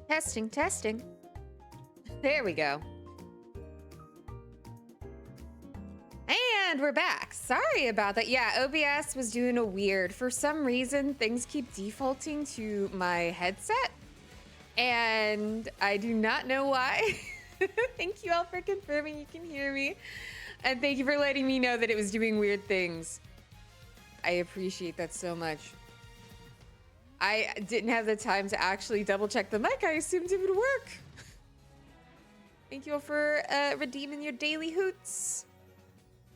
Testing, testing. There we go. And we're back. Sorry about that. Yeah, OBS was doing a weird. For some reason, things keep defaulting to my headset. And I do not know why. Thank you all for confirming you can hear me. And thank you for letting me know that it was doing weird things. I appreciate that so much. I didn't have the time to actually double check the mic. I assumed it would work. Thank you all for redeeming your daily hoots.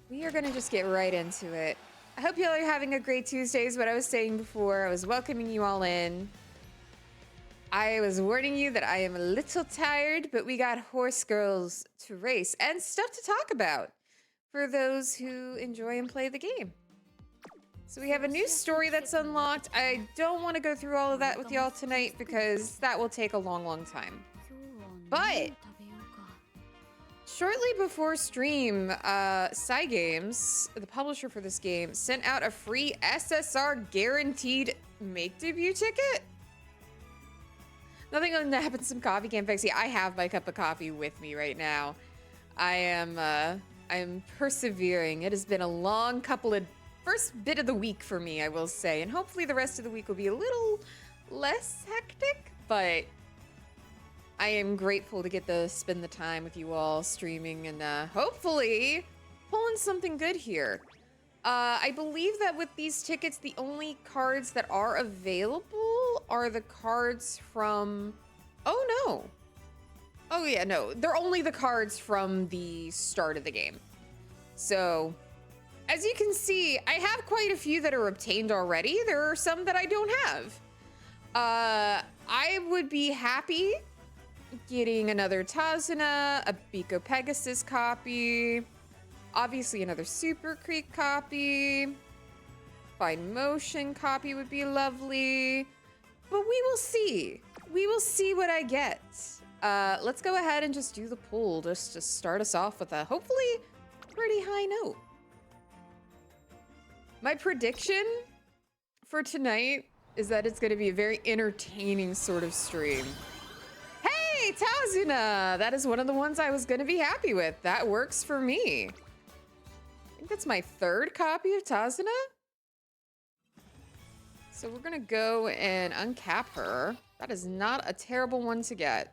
We are gonna just get right into it. I hope you all are having a great Tuesday is what I was saying before. I was welcoming you all in. I was warning you that I am a little tired, but we got horse girls to race and stuff to talk about for those who enjoy and play the game. So we have a new story that's unlocked. I don't want to go through all of that with y'all tonight because that will take a long, long time. But shortly before stream, Cygames, the publisher for this game, sent out a free SSR guaranteed make debut ticket. Nothing other than having some coffee can't fix it. I have my cup of coffee with me right now. I am persevering. It has been a long first bit of the week for me, I will say, and hopefully the rest of the week will be a little less hectic, but I am grateful to get to spend the time with you all streaming and hopefully pulling something good here. I believe that with these tickets, the only cards that are available are the cards from... Oh, no. Oh, yeah, no. They're only the cards from the start of the game. So, as you can see, I have quite a few that are obtained already. There are some that I don't have. I would be happy getting another Tazuna, a Biko Pegasus copy, obviously another Super Creek copy, Fine Motion copy would be lovely, but we will see. We will see what I get. Let's go ahead and just do the pull just to start us off with a hopefully pretty high note. My prediction for tonight is that it's going to be a very entertaining sort of stream. Hey, Tazuna! That is one of the ones I was going to be happy with. That works for me. I think that's my third copy of Tazuna. So we're going to go and uncap her. That is not a terrible one to get.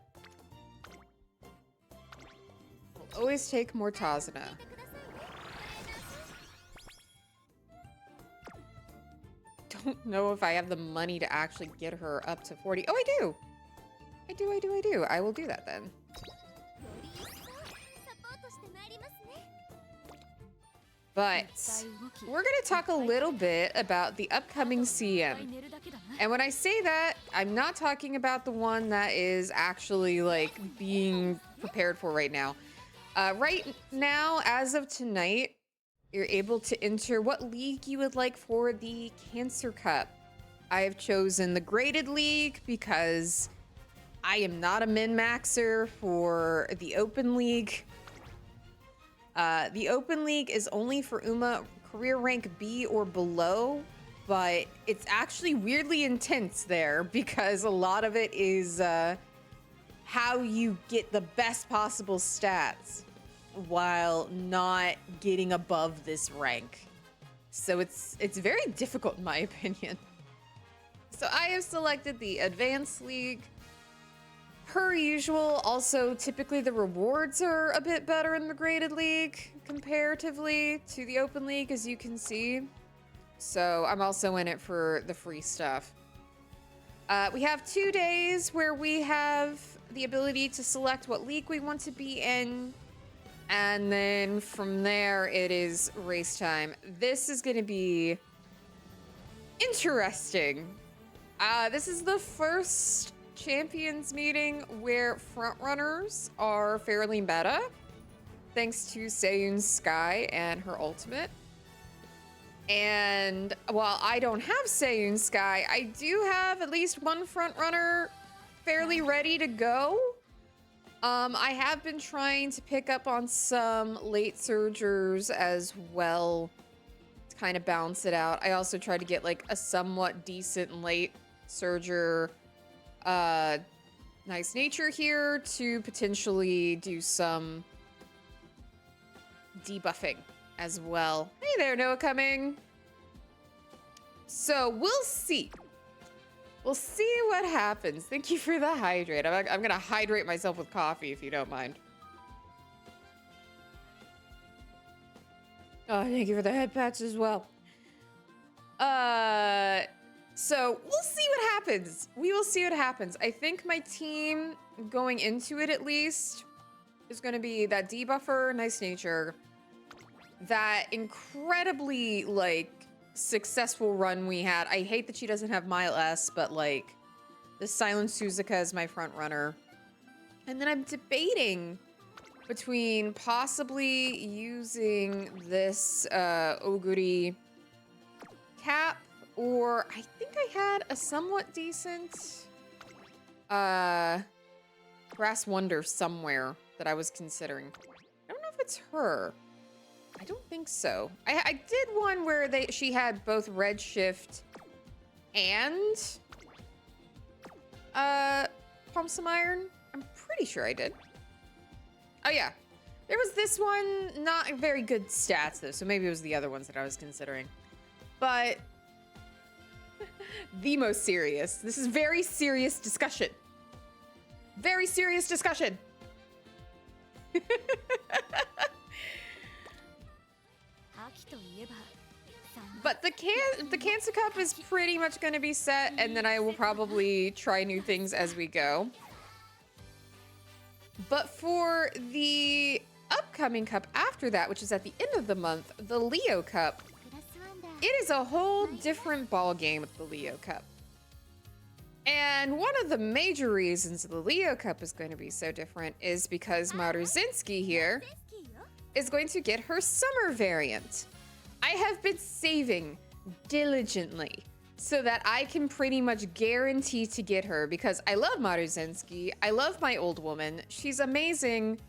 We'll always take more Tazuna. Don't know if I have the money to actually get her up to 40. Oh, I do. I do. I will do that then. But we're going to talk a little bit about the upcoming CM. And when I say that, I'm not talking about the one that is actually like being prepared for right now. Right now, as of tonight, you're able to enter what league you would like for the Cancer Cup. I have chosen the Graded League because I am not a min-maxer for the Open League. The Open League is only for UMA career rank B or below, but it's actually weirdly intense there because a lot of it is how you get the best possible stats while not getting above this rank. So it's very difficult in my opinion. So I have selected the Advanced League. Per usual, also typically the rewards are a bit better in the Graded League comparatively to the Open League, as you can see. So I'm also in it for the free stuff. We have 2 days where we have the ability to select what league we want to be in. And then from there, it is race time. This is going to be interesting. This is the first champions meeting where frontrunners are fairly meta, thanks to Seiyun Sky and her ultimate. And while I don't have Seiyun Sky, I do have at least one frontrunner fairly ready to go. I have been trying to pick up on some late surgers as well to kind of balance it out. I also tried to get like a somewhat decent late surger Nice Nature here to potentially do some debuffing as well. Hey there, Noah coming. So we'll see. We'll see what happens. Thank you for the hydrate. I'm gonna hydrate myself with coffee if you don't mind. Oh, thank you for the head patch as well. So we'll see what happens. We will see what happens. I think my team going into it at least is gonna be that debuffer, Nice Nature, that incredibly like successful run we had. I hate that she doesn't have Mile S, but like the Silent Suzuka is my front runner. And then I'm debating between possibly using this Oguri cap, or I think I had a somewhat decent Grass Wonder somewhere that I was considering. I don't know if it's her. I don't think so. I did one where she had both Red Shift and Pump Some Iron. I'm pretty sure I did. Oh yeah. There was this one, not very good stats though, so maybe it was the other ones that I was considering. But the most serious. This is very serious discussion. Very serious discussion. But the Cancer Cup is pretty much going to be set, and then I will probably try new things as we go. But for the upcoming cup after that, which is at the end of the month, the Leo Cup, it is a whole different ball game with the Leo Cup. And one of the major reasons the Leo Cup is going to be so different is because Maruzinski here is going to get her summer variant. I have been saving diligently so that I can pretty much guarantee to get her because I love Maruzinski. I love my old woman. She's amazing.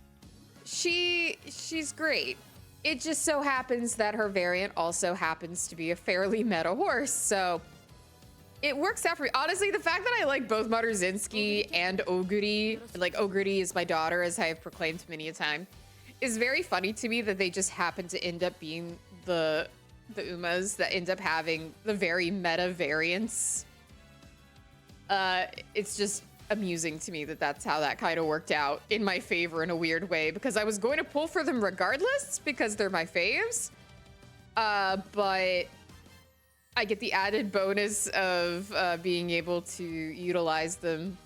She's great. It just so happens that her variant also happens to be a fairly meta horse, so it works out for me. Honestly, the fact that I like both Maruzinski and Oguri, like Oguri is my daughter, as I have proclaimed many a time, is very funny to me that they just happen to end up being the Umas that end up having the very meta variants. It's just amusing to me that that's how that kind of worked out in my favor in a weird way, because I was going to pull for them regardless because they're my faves. But I get the added bonus of being able to utilize them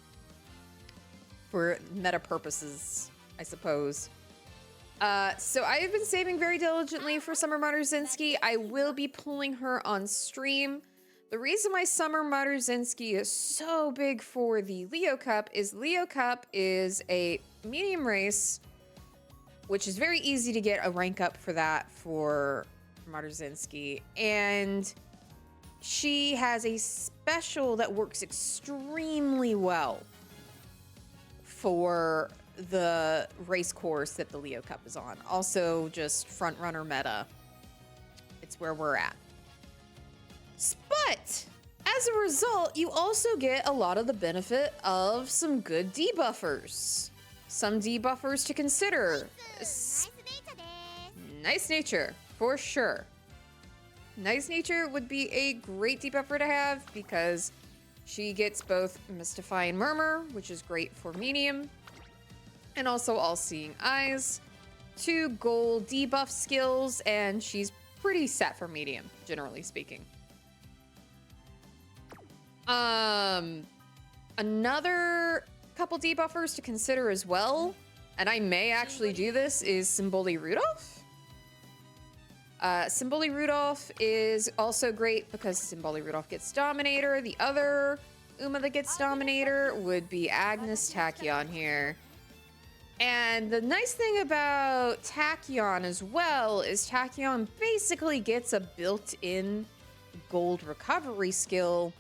for meta purposes, I suppose. So I have been saving very diligently for Summer Maruzinski. I will be pulling her on stream. The reason why Summer Maruzinski is so big for the Leo Cup is a medium race, which is very easy to get a rank up for that for Maruzinski. And she has a special that works extremely well for the race course that the Leo Cup is on. Also, just front runner meta. It's where we're at. But as a result, you also get a lot of the benefit of some good debuffers. Some debuffers to consider. Nice Nature, for sure. Nice Nature would be a great debuffer to have because she gets both Mystify and Murmur, which is great for medium, and also All-Seeing Eyes, 2 gold debuff skills, and she's pretty set for medium, generally speaking. Another couple debuffers to consider as well, and I may actually do this, is Symboli Rudolph. Symboli Rudolph is also great because Symboli Rudolph gets Dominator. The other Uma that gets Dominator would be Agnes Tachyon here. And the nice thing about Tachyon as well is Tachyon basically gets a built-in gold recovery skill,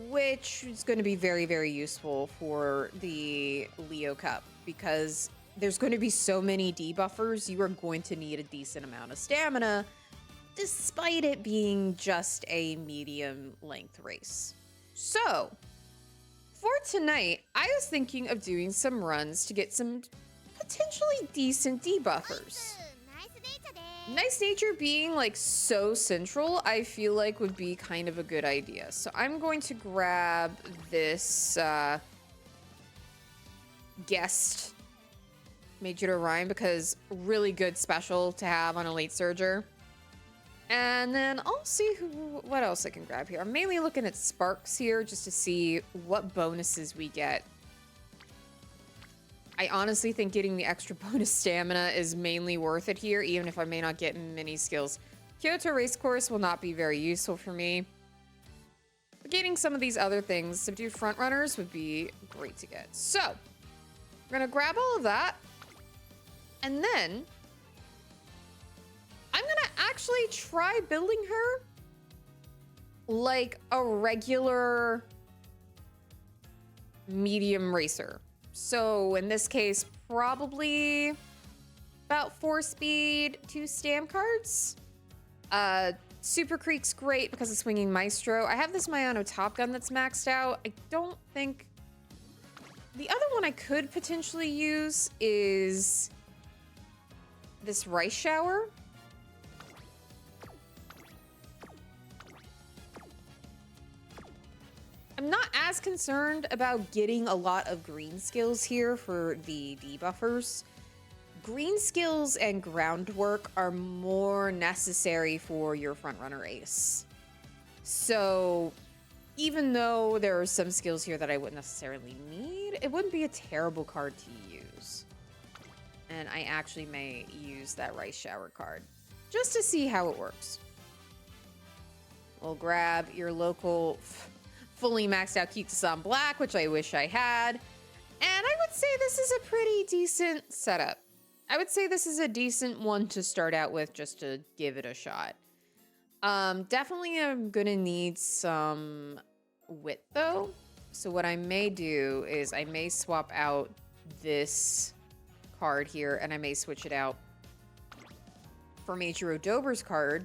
which is going to be very, very useful for the Leo Cup because there's going to be so many debuffers, you are going to need a decent amount of stamina, despite it being just a medium length race. So, For tonight, I was thinking of doing some runs to get some potentially decent debuffers. Nice nature being like so central, I feel like would be kind of a good idea. So I'm going to grab this guest Major to Rhyme because really good special to have on a late surger. And then I'll see what else I can grab here. I'm mainly looking at sparks here just to see what bonuses we get. I honestly think getting the extra bonus stamina is mainly worth it here, even if I may not get many skills. Kyoto Racecourse will not be very useful for me. But getting some of these other things, subdue front runners, would be great to get. So, we're gonna grab all of that. And then, I'm gonna actually try building her like a regular medium racer. So in this case, probably about 4 speed, 2 stamp cards. Super Creek's great because of swinging Maestro. I have this Mayano Top Gun that's maxed out. I don't think... The other one I could potentially use is this Rice Shower. I'm not as concerned about getting a lot of green skills here for the debuffers. Green skills and groundwork are more necessary for your frontrunner ace. So even though there are some skills here that I wouldn't necessarily need, it wouldn't be a terrible card to use. And I actually may use that Rice Shower card just to see how it works. We'll grab your local... fully maxed out Kikusan Black, which I wish I had. And I would say this is a pretty decent setup. I would say this is a decent one to start out with just to give it a shot. Definitely I'm gonna need some wit though. So what I may do is I may swap out this card here and I may switch it out for Meiichiro Dober's card.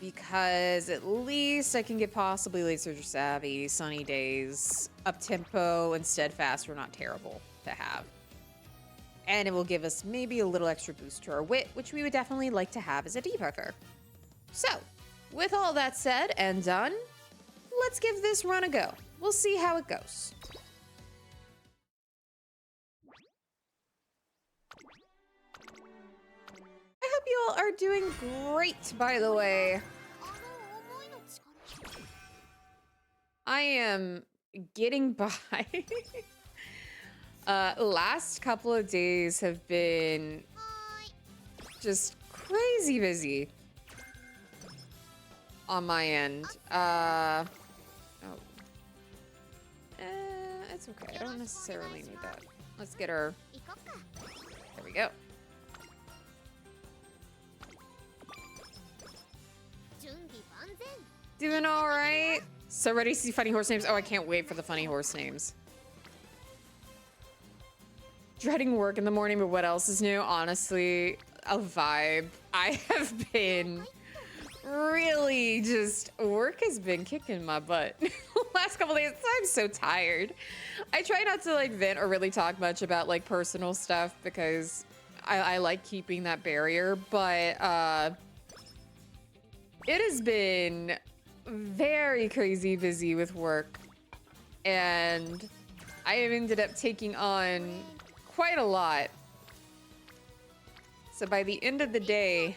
Because at least I can get possibly Late Surger Savvy, Sunny Days, Up-Tempo, and Steadfast were not terrible to have. And it will give us maybe a little extra boost to our wit, which we would definitely like to have as a debuffer. So, with all that said and done, let's give this run a go. We'll see how it goes. I hope you all are doing great, by the way. I am getting by. Last couple of days have been just crazy busy on my end. It's okay. I don't necessarily need that. Let's get her. There we go. Doing all right. So ready to see funny horse names. Oh, I can't wait for the funny horse names. Dreading work in the morning, but what else is new? Honestly, a vibe. I have been really just, work has been kicking my butt. Last couple days, I'm so tired. I try not to like vent or really talk much about like personal stuff because I like keeping that barrier, but it has been very crazy busy with work, and I have ended up taking on quite a lot. So by the end of the day,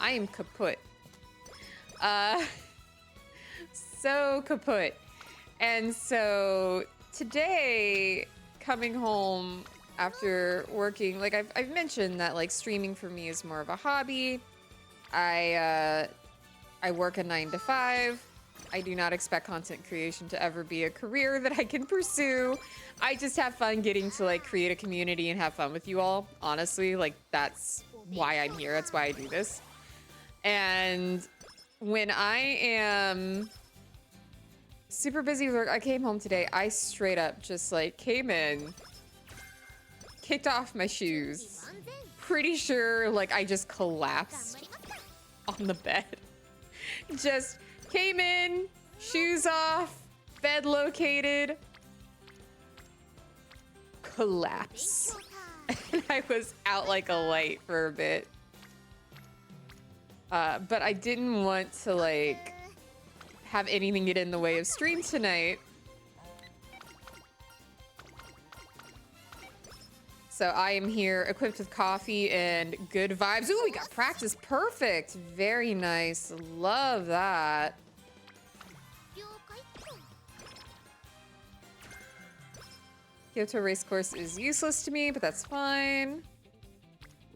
I am kaput. So kaput. And so today, coming home after working, like I've mentioned that like streaming for me is more of a hobby. I work a 9 to 5. I do not expect content creation to ever be a career that I can pursue. I just have fun getting to like create a community and have fun with you all. Honestly, like that's why I'm here. That's why I do this. And when I am super busy with work, I came home today, I straight up just like came in, kicked off my shoes. Pretty sure like I just collapsed on the bed. Just came in, shoes off, bed located. Collapse. And I was out like a light for a bit. But I didn't want to, like, have anything get in the way of stream tonight. So I am here equipped with coffee and good vibes. Ooh, we got practice perfect. Very nice. Love that. Kyoto racecourse is useless to me, but that's fine.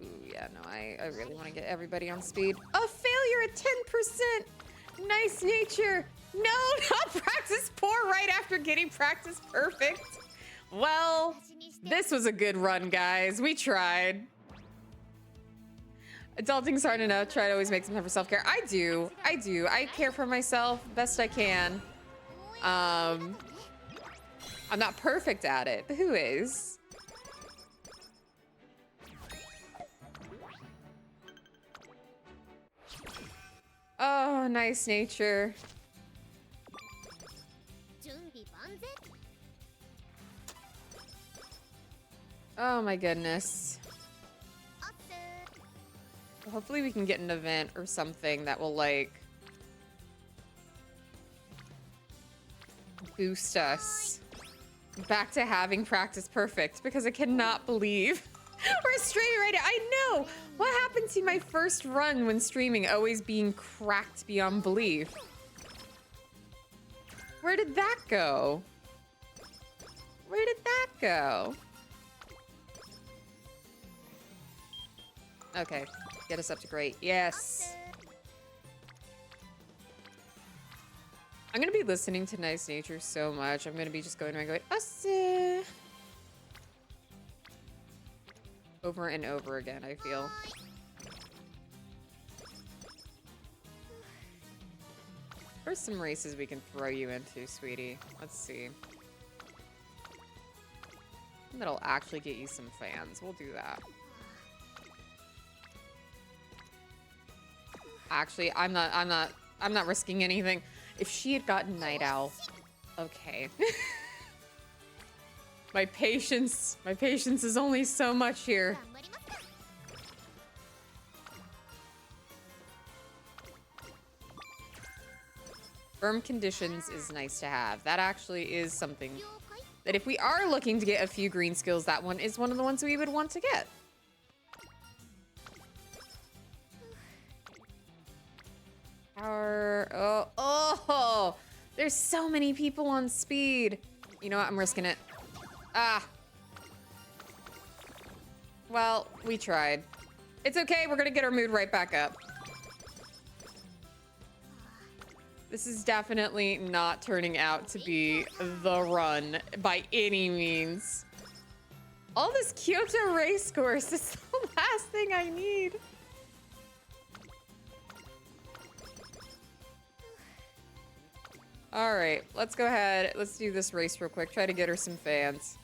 Ooh, yeah, no, I really want to get everybody on speed. A failure at 10%. Nice nature. No, not practice poor right after getting practice perfect. Well, this was a good run, guys. We tried. Adulting's hard enough. Try to always make some time for self-care. I do. I care for myself best I can. I'm not perfect at it, but who is? Oh, nice nature. Oh my goodness. Hopefully we can get an event or something that will, like, boost us back to having practice perfect, because I cannot believe we're streaming right now. I know! What happened to my first run when streaming always being cracked beyond belief? Where did that go? Where did that go? Okay, get us up to great. Yes! I'm gonna be listening to Nice Nature so much. I'm gonna be just going around going, "Asse," over and over again, I feel. There's some races we can throw you into, sweetie. Let's see. That'll actually get you some fans. We'll do that. Actually, I'm not risking anything. If she had gotten Night Owl, okay. My patience is only so much here. Firm conditions is nice to have. That actually is something that if we are looking to get a few green skills, that one is one of the ones we would want to get. Oh, there's so many people on speed. You know what? I'm risking it. Ah. Well, we tried. It's okay. We're gonna get our mood right back up. This is definitely not turning out to be the run by any means. All this Kyoto race course is the last thing I need. All right, let's go ahead. Let's do this race real quick. Try to get her some fans.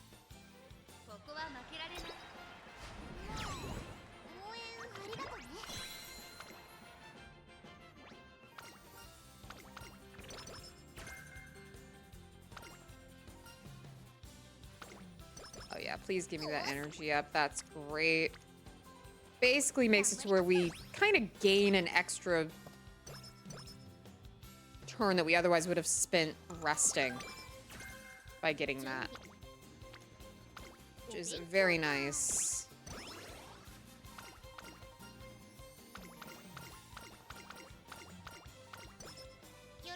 Oh yeah, please give me that energy up. That's great. Basically makes it to where we kind of gain an extra turn that we otherwise would have spent resting by getting that, which is very nice.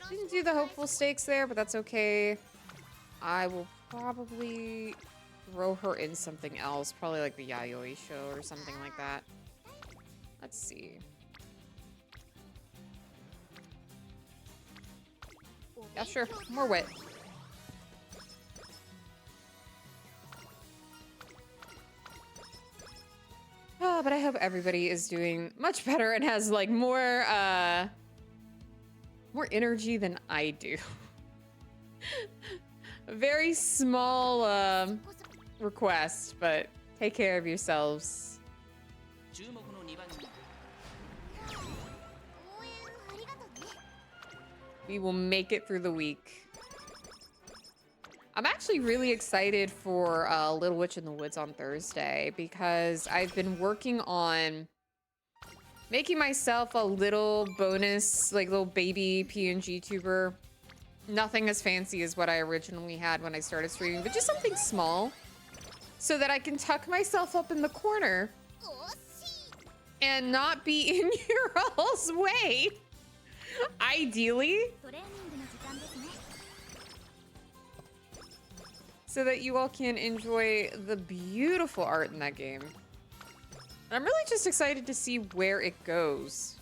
Didn't do the hopeful stakes there, but that's okay. I will probably throw her in something else, probably like the Yayoi show or something like that. Let's see. Yeah, sure. More wit. Oh, but I hope everybody is doing much better and has, like, more energy than I do. A very small request, but take care of yourselves. We will make it through the week. I'm actually really excited for Little Witch in the Woods on Thursday because I've been working on making myself a little bonus, like little baby PNG tuber. Nothing as fancy as what I originally had when I started streaming, but just something small so that I can tuck myself up in the corner and not be in your all's way. Ideally. So that you all can enjoy the beautiful art in that game. And I'm really just excited to see where it goes.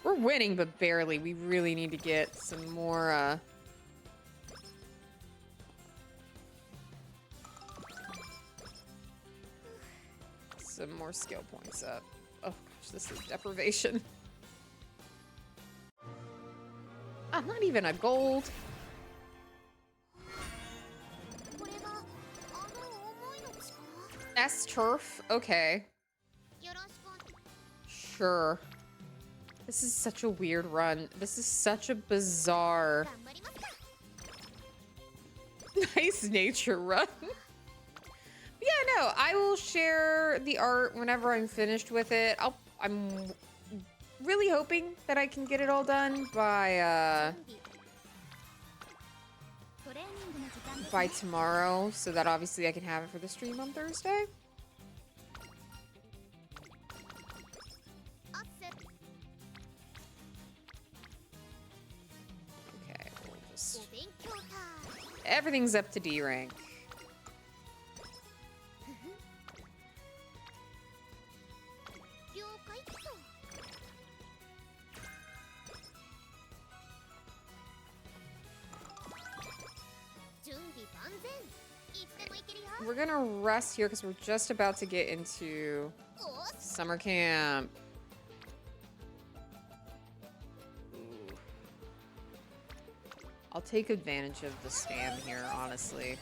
We're winning, but barely. We really need to get some more, some more skill points up. Oh gosh, this is deprivation. Ah, not even a gold. S-turf? Okay. Sure. This is such a weird run. This is such a bizarre... nice nature run. Yeah, no, I will share the art whenever I'm finished with it. I'm really hoping that I can get it all done by tomorrow, so that obviously I can have it for the stream on Thursday. Okay, we'll just... everything's up to D rank. We're gonna rest here because we're just about to get into summer camp. Ooh. I'll take advantage of the stand here, honestly.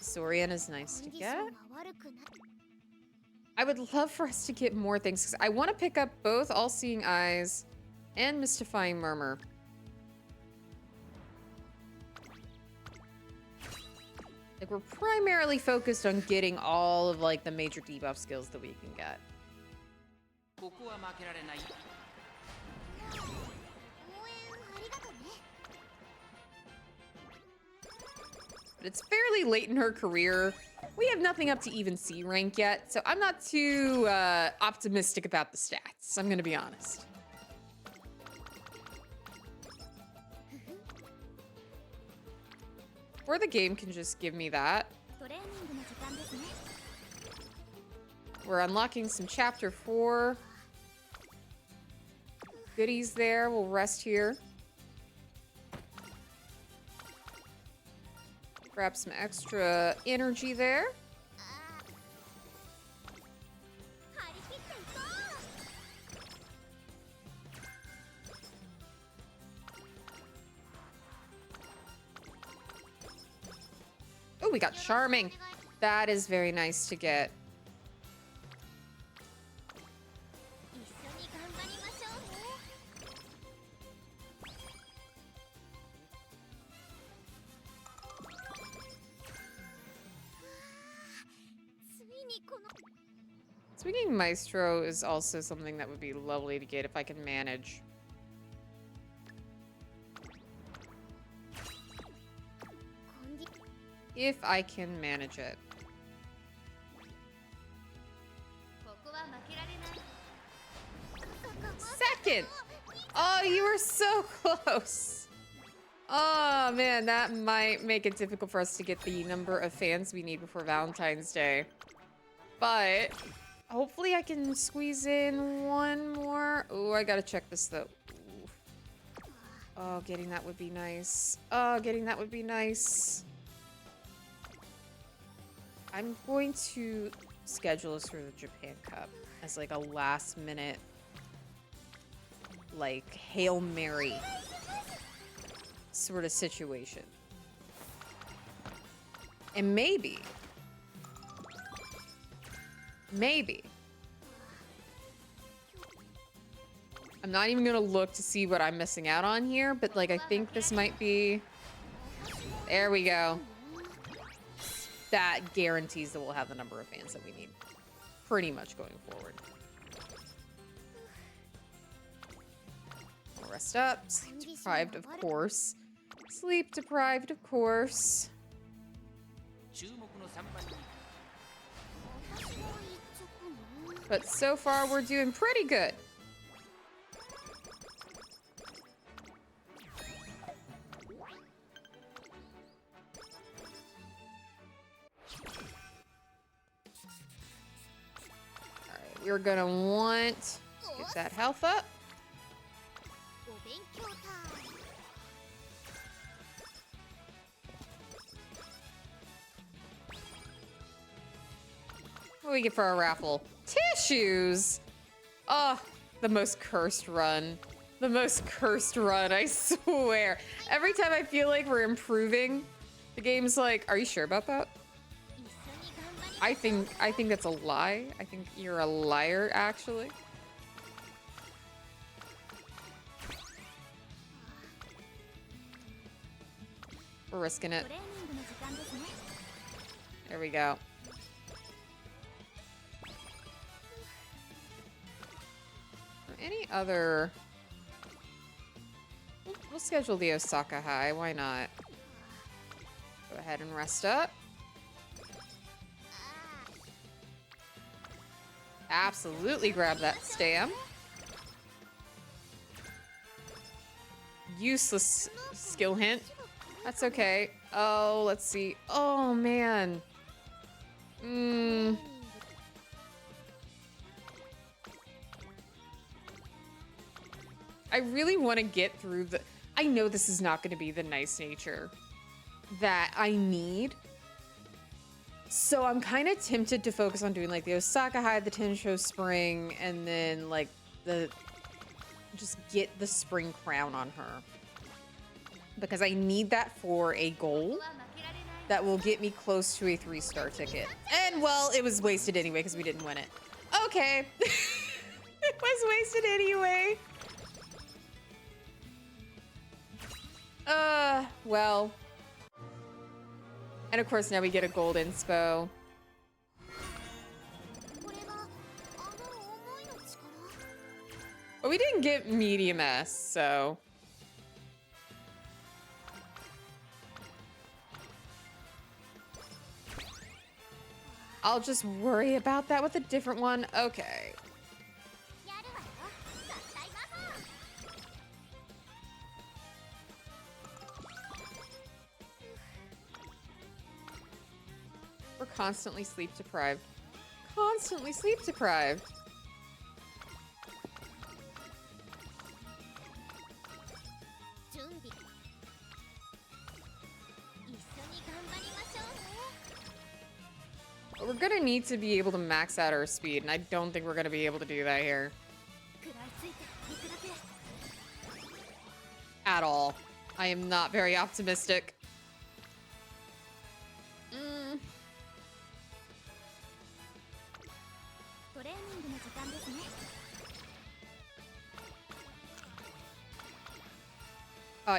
Sorian is nice to get. I would love for us to get more things, because I want to pick up both All-Seeing Eyes and Mystifying Murmur. Like, we're primarily focused on getting all of, like, the major debuff skills that we can get. But it's fairly late in her career. We have nothing up to even C rank yet, so I'm not too optimistic about the stats, I'm gonna be honest. Or the game can just give me that. We're unlocking some chapter 4 goodies there. We'll rest here. Grab some extra energy there. Oh, we got Charming. That is very nice to get. Swinging Maestro is also something that would be lovely to get if I can manage. If I can manage it. Second! Oh, you were so close. Oh, man, that might make it difficult for us to get the number of fans we need before Valentine's Day. But hopefully I can squeeze in one more. Oh, I gotta check this, though. Ooh. Oh, getting that would be nice. Oh, getting that would be nice. I'm going to schedule us for the Japan Cup as like a last minute, like, Hail Mary sort of situation. And maybe, I'm not even gonna look to see what I'm missing out on here, but like, I think this might be, there we go. That guarantees that we'll have the number of fans that we need pretty much going forward. We'll rest up. Sleep deprived, of course. Sleep deprived, of course. But so far, we're doing pretty good. Alright, we're gonna want to get that health up. What do we get for our raffle? Tissues! Oh, the most cursed run. The most cursed run, I swear. Every time I feel like we're improving, the game's like, are you sure about that? I think that's a lie. I think you're a liar, actually. We're risking it. There we go. Any other... We'll schedule the Osaka High. Why not? Go ahead and rest up. Absolutely grab that stam. Useless skill hint. That's okay. Oh, let's see. Oh, man. I really want to get through the... I know this is not going to be the nice nature that I need. So I'm kind of tempted to focus on doing like the Osaka High, the Tensho Spring, and then like just get the Spring Crown on her. Because I need that for a goal that will get me close to a 3-star ticket. And well, it was wasted anyway because we didn't win it. Okay. It was wasted anyway. Well. And of course now we get a gold inspo. But we didn't get medium S, so. I'll just worry about that with a different one. Okay. We're constantly sleep deprived. Constantly sleep deprived. We're gonna need to be able to max out our speed, and I don't think we're gonna be able to do that here. At all. I am not very optimistic.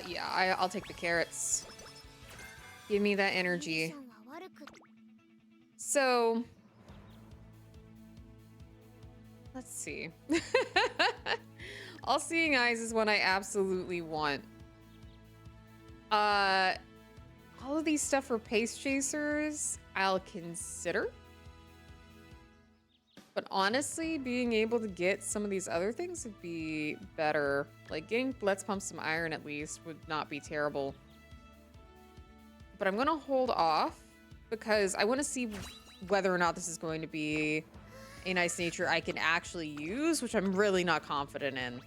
Yeah, I'll take the carrots. Give me that energy. So, let's see. All Seeing Eyes is one I absolutely want. All of these stuff for Pace Chasers, I'll consider. But honestly, being able to get some of these other things would be better. Like getting Let's Pump Some Iron at least would not be terrible. But I'm gonna hold off because I want to see whether or not this is going to be a nice nature I can actually use, which I'm really not confident in.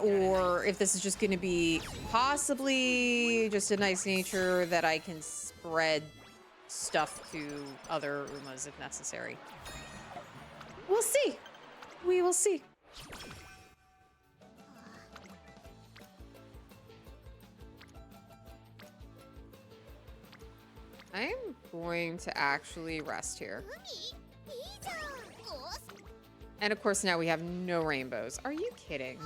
Or if this is just going to be possibly just a nice nature that I can spread stuff to other Umas if necessary. We'll see. We will see. I'm going to actually rest here. And of course now we have no rainbows. Are you kidding?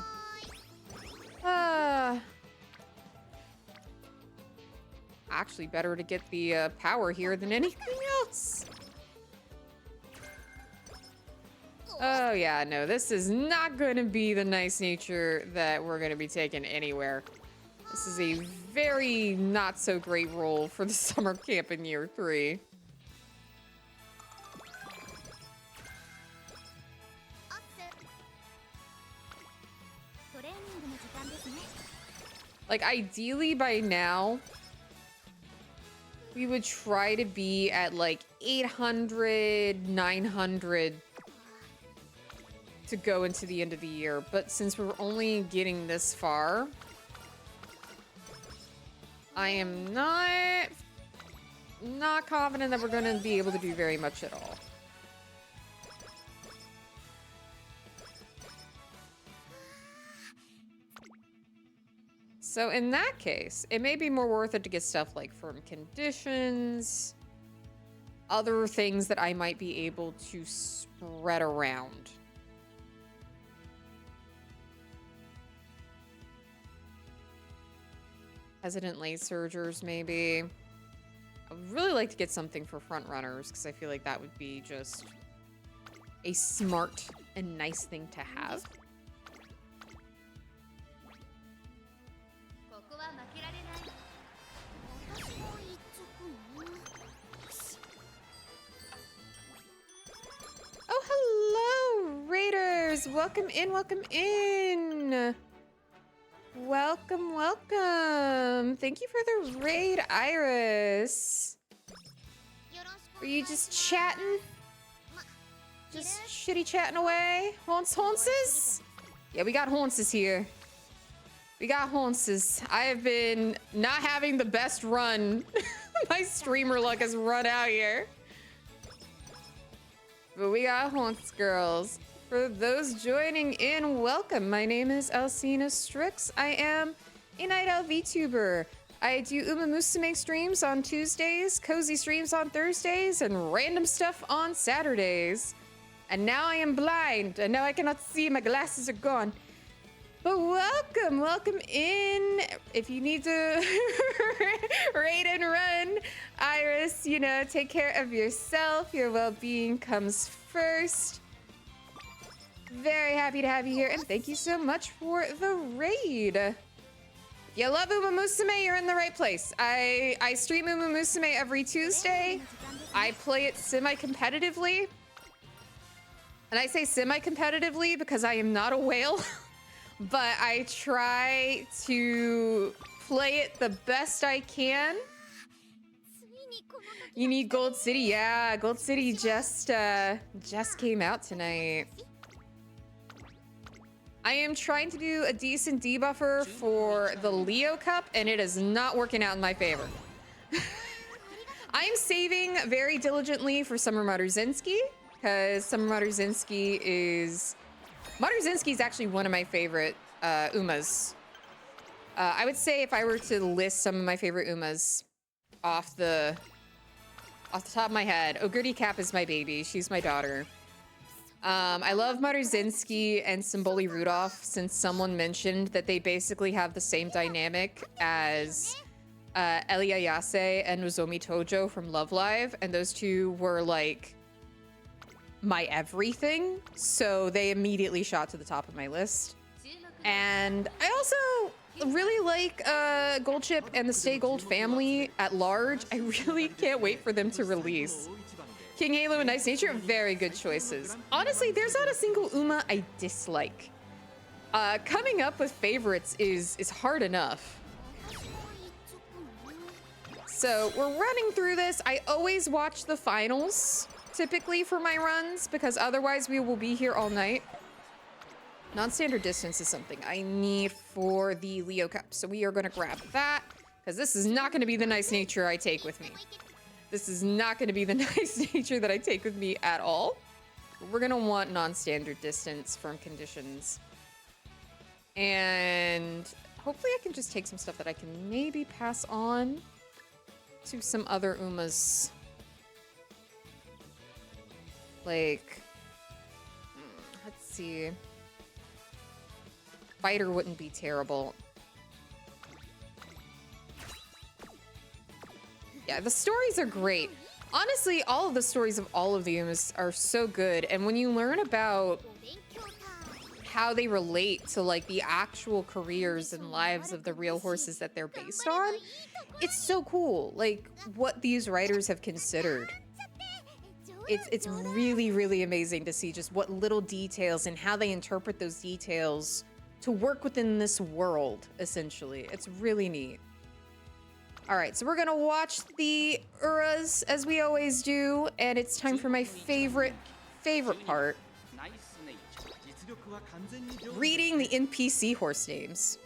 Actually better to get the power here than anything else. Oh yeah, no, this is not going to be the nice nature that we're going to be taking anywhere. This is a very not so great role for the summer camp in year 3. Like, ideally by now, we would try to be at like 800, 900 to go into the end of the year. But since we're only getting this far, I am not confident that we're going to be able to do very much at all. So in that case, it may be more worth it to get stuff like firm conditions, other things that I might be able to spread around. Hesitant late surgers, maybe. I would really like to get something for front runners because I feel like that would be just a smart and nice thing to have. Oh, hello, Raiders! Welcome in, welcome in! Welcome, welcome! Thank you for the raid, Iris! Were you just chatting? Just shitty chatting away? Haunces? Yeah, we got haunces here. We got haunces. I have been not having the best run. My streamer luck has run out here. But we got haunts, girls. For those joining in, welcome. My name is Alcina Strix. I am a Night Owl VTuber. I do Umamusume streams on Tuesdays, cozy streams on Thursdays, and random stuff on Saturdays. And now I am blind, and now I cannot see. My glasses are gone. But welcome, welcome in. If you need to raid and run, Iris, you know, take care of yourself. Your well-being comes first. Very happy to have you here, and thank you so much for the raid. If you love Umamusume, you're in the right place. I stream Umamusume every Tuesday. I play it semi-competitively. And I say semi-competitively because I am not a whale. But I try to play it the best I can. You need Gold City. Yeah, Gold City just came out tonight. I am trying to do a decent debuffer for the Leo Cup, and it is not working out in my favor. I am saving very diligently for Summer Marzinski, because Summer Marzinski is... Marzinski is actually one of my favorite Umas. I would say if I were to list some of my favorite Umas off the top of my head, Ogurdi Cap is my baby. She's my daughter. I love Marzinski and Symboli Rudolph, since someone mentioned that they basically have the same dynamic as Elia Yase and Nozomi Tojo from Love Live, and those two were like my everything, so they immediately shot to the top of my list. And I also really like Gold Chip and the Stay Gold family at large. I really can't wait for them to release. King Halo and Nice Nature, very good choices. Honestly, there's not a single Uma I dislike. Coming up with favorites is hard enough. So we're running through this. I always watch the finals, typically, for my runs, because otherwise we will be here all night. Non-standard distance is something I need for the Leo Cup, so we are going to grab that, because this is not going to be the nice nature I take with me. This is not going to be the nice nature that I take with me at all. We're going to want non-standard distance, firm conditions. And hopefully I can just take some stuff that I can maybe pass on. to some other Umas. Like, let's see. Fighter wouldn't be terrible. Yeah, the stories are great. Honestly, all of the stories of all of the Umas are so good. And when you learn about how they relate to like the actual careers and lives of the real horses that they're based on, it's so cool. Like what these writers have considered. It's really, really amazing to see just what little details and how they interpret those details to work within this world, essentially. It's really neat. All right, so we're gonna watch the Uras as we always do, and it's time for my favorite part. Reading the NPC horse names.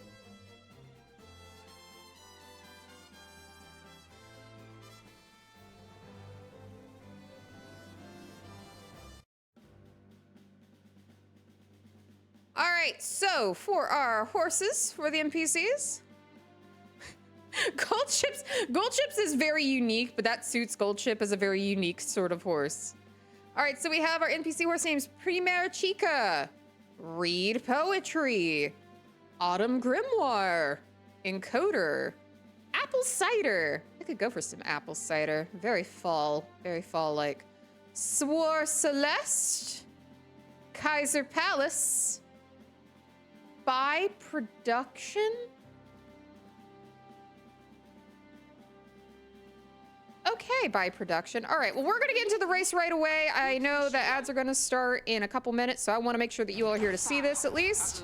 All right, so for our horses, for the NPCs, Gold Chips is very unique, but that suits Gold Chip as a very unique sort of horse. All right, so we have our NPC horse names: Primera Chica, Read Poetry, Autumn Grimoire, Encoder, Apple Cider. I could go for some apple cider. Very fall-like. Swar Celeste, Kaiser Palace, By Production. Okay, by production. All right, well, we're gonna get into the race right away. I know the ads are gonna start in a couple minutes, so I wanna make sure that you all are here to see this at least.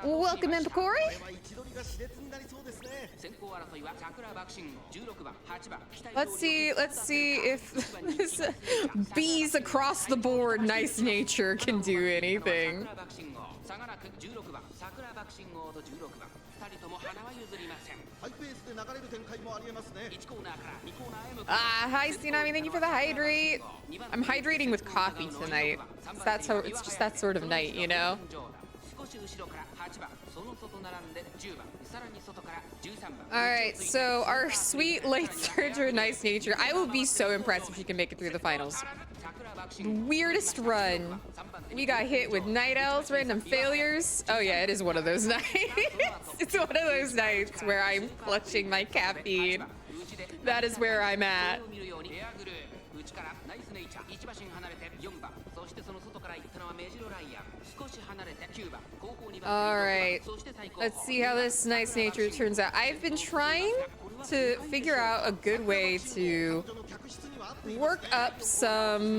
Welcome in, Picori. Let's see if this bees across the board nice nature can do anything. Hi Tsunami, thank you for the hydrate. I'm hydrating with coffee tonight. That's how it's just that sort of night, you know? Alright, so our sweet late surger nice nature. I will be so impressed if she can make it through the finals. Weirdest run. We got hit with night owls, random failures. Oh yeah, it is one of those nights. It's one of those nights where I'm clutching my caffeine. That is where I'm at. All right, let's see how this nice nature turns out. I've been trying to figure out a good way to work up some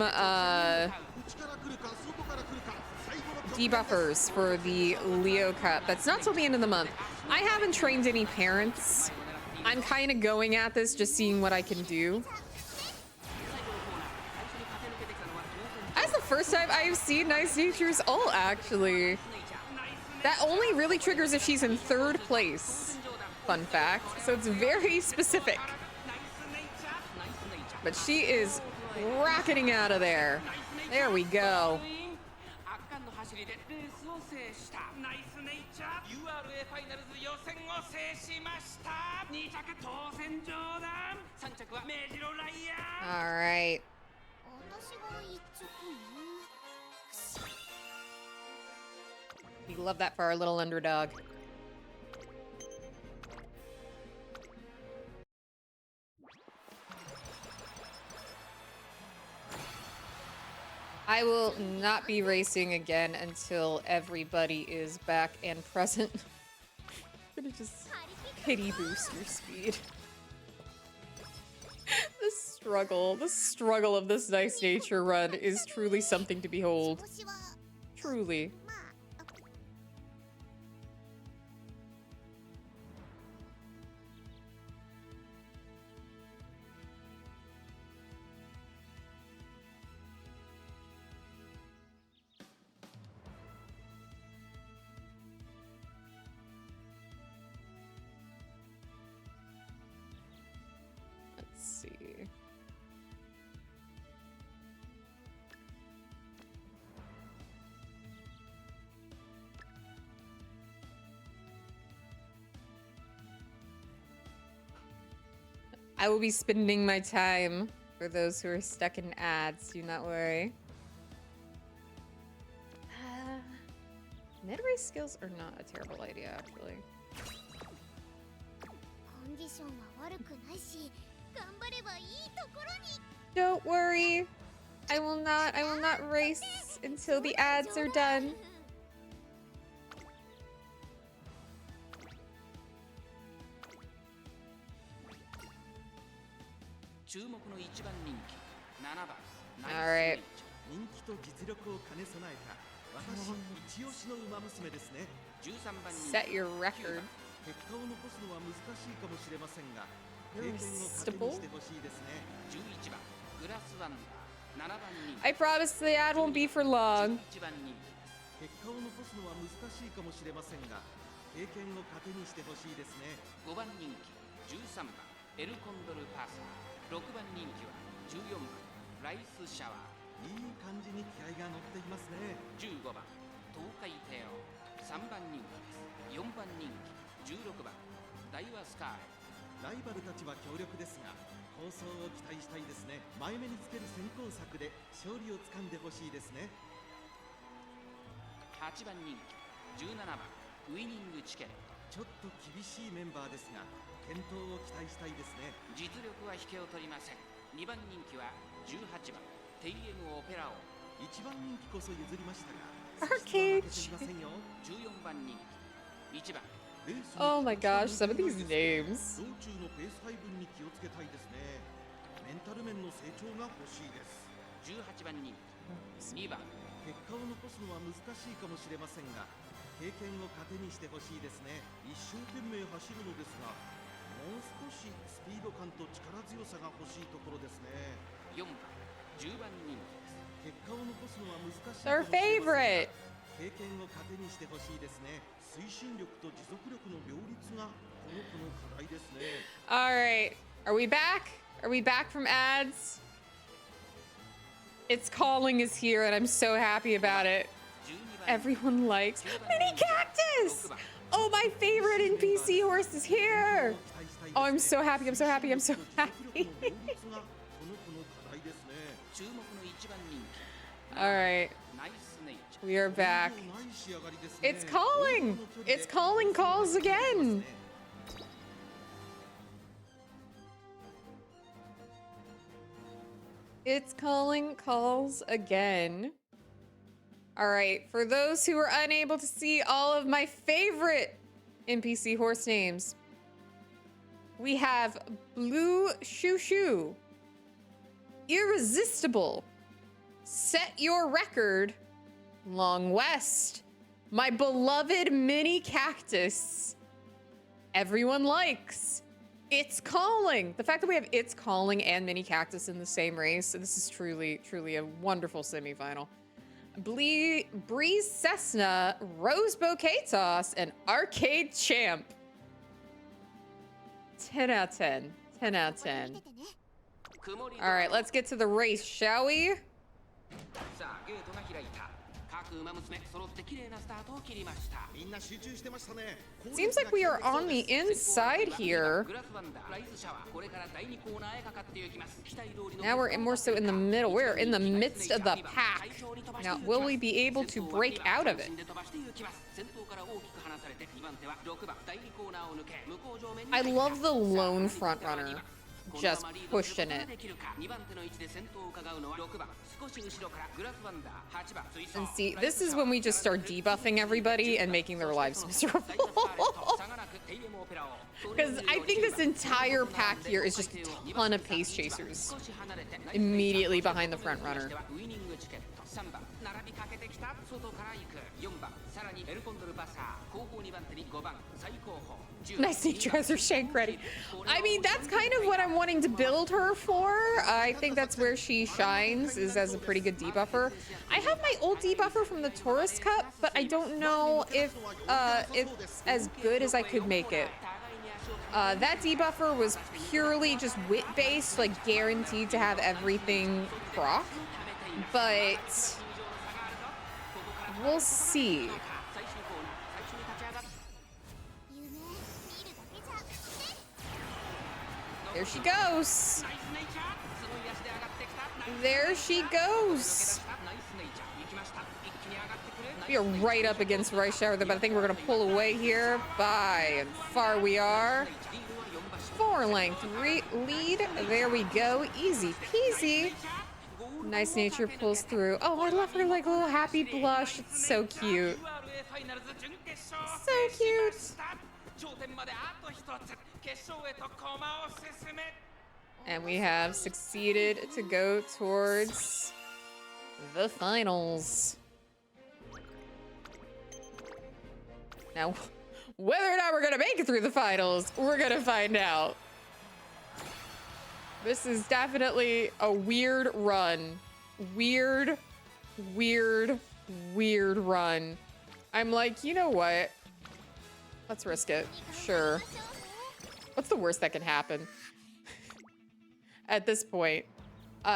debuffers for the Leo Cup. That's not till the end of the month. I haven't trained any parents. I'm kind of going at this, just seeing what I can do. That's the first time I've seen Nice Nature's ult, actually. That only really triggers if she's in 3rd place. Fun fact. So it's very specific. But she is rocketing out of there. There we go. All right. We love that for our little underdog. I will not be racing again until everybody is back and present. I'm gonna just pity boost your speed. The struggle of this nice nature run is truly something to behold. Truly. See. I will be spending my time for those who are stuck in ads. Do not worry. Mid-race skills are not a terrible idea, actually. Don't worry. I will not race until the ads are done. All right. Set your record. Irresistible. I promise the ad won't be for long. Arcade. Oh my gosh, some of these names. Their favorite. All right, are we back? Are we back from ads? It's Calling is here, and I'm so happy about it. Everyone likes Mini Cactus. Oh, my favorite NPC horse is here. Oh, I'm so happy. I'm so happy. I'm so happy. All right. We are back. It's Calling. It's Calling calls again. It's Calling calls again. All right. For those who are unable to see all of my favorite NPC horse names, we have Blue Shoo Shoo, Irresistible, Set Your Record, Long West, my beloved Mini Cactus, Everyone Likes, It's Calling. The fact that we have It's Calling and Mini Cactus in the same race, this is truly, truly a wonderful semifinal. Breeze Cessna, Rose Bouquet Toss, and Arcade Champ. 10 out of 10. 10 out of 10. All right, let's get to the race, shall we? Seems like we are on the inside here. Now we're more so in the middle. We're in the midst of the pack. Now, will we be able to break out of it? I love the lone front runner. Just pushing it. And see, this is when we just start debuffing everybody and making their lives miserable. Because I think this entire pack here is just a ton of pace chasers immediately behind the front runner. Nice Neutralizer Shank ready. I mean, that's kind of what I'm wanting to build her for. I think that's where she shines, is as a pretty good debuffer. I have my old debuffer from the Tourist Cup, but I don't know if it's as good as I could make it. That debuffer was purely just wit-based, like guaranteed to have everything proc, but we'll see. There she goes. There she goes. We are right up against Rice Shower, but I think we're going to pull away here. By and far we are. 4-length lead. There we go. Easy peasy. Nice Nature pulls through. Oh, I love her like little happy blush. It's so cute. So cute. And we have succeeded to go towards the finals. Now, whether or not we're gonna make it through the finals, we're gonna find out. This is definitely a weird run. Weird run. I'm like, you know what? Let's risk it. Sure. What's the worst that can happen? At this point.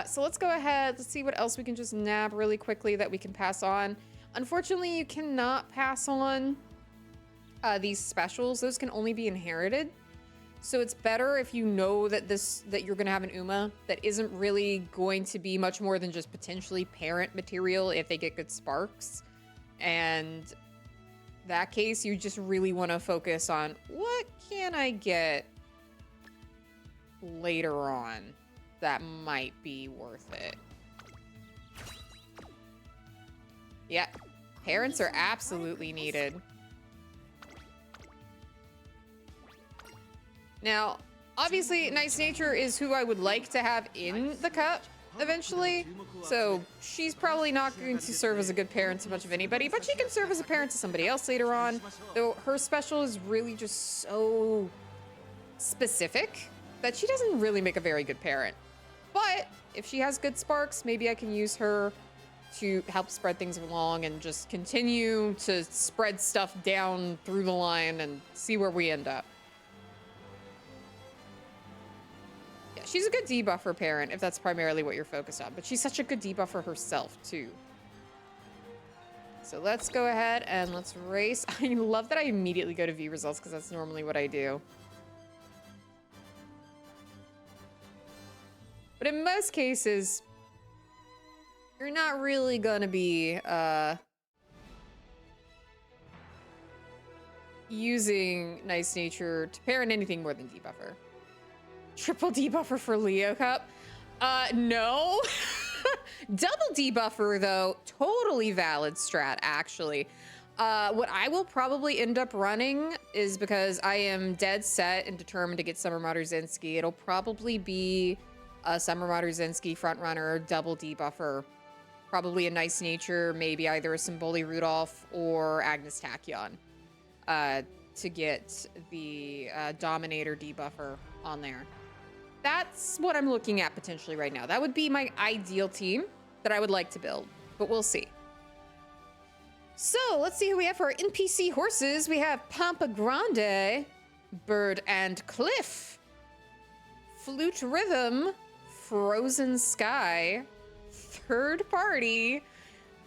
So let's go ahead. Let's see what else we can just nab really quickly that we can pass on. Unfortunately, you cannot pass on these specials. Those can only be inherited. So it's better if you know that you're gonna have an Uma that isn't really going to be much more than just potentially parent material if they get good sparks. And that case, you just really want to focus on what can I get later on that might be worth it. Yeah, parents are absolutely needed. Now, obviously, Nice Nature is who I would like to have in the cup eventually. So she's probably not going to serve as a good parent to much of anybody, but she can serve as a parent to somebody else later on. Though her special is really just so specific that she doesn't really make a very good parent. But if she has good sparks, maybe I can use her to help spread things along and just continue to spread stuff down through the line and see where we end up. She's a good debuffer parent if that's primarily what you're focused on, but she's such a good debuffer herself too. So let's go ahead and let's race. I love that I immediately go to V results because that's normally what I do. But in most cases, you're not really gonna be using Nice Nature to parent anything more than debuffer. Triple debuffer for Leo Cup? No. Double debuffer, though, totally valid strat, actually. What I will probably end up running is because I am dead set and determined to get Summer Maruzensky. It'll probably be a Summer Maruzensky frontrunner, double debuffer. Probably a Nice Nature, maybe either a Symboli Rudolph or Agnes Tachyon to get the Dominator debuffer on there. That's what I'm looking at potentially right now. That would be my ideal team that I would like to build, but we'll see. So let's see who we have for our NPC horses. We have Pampa Grande, Bird and Cliff, Flute Rhythm, Frozen Sky, Third Party,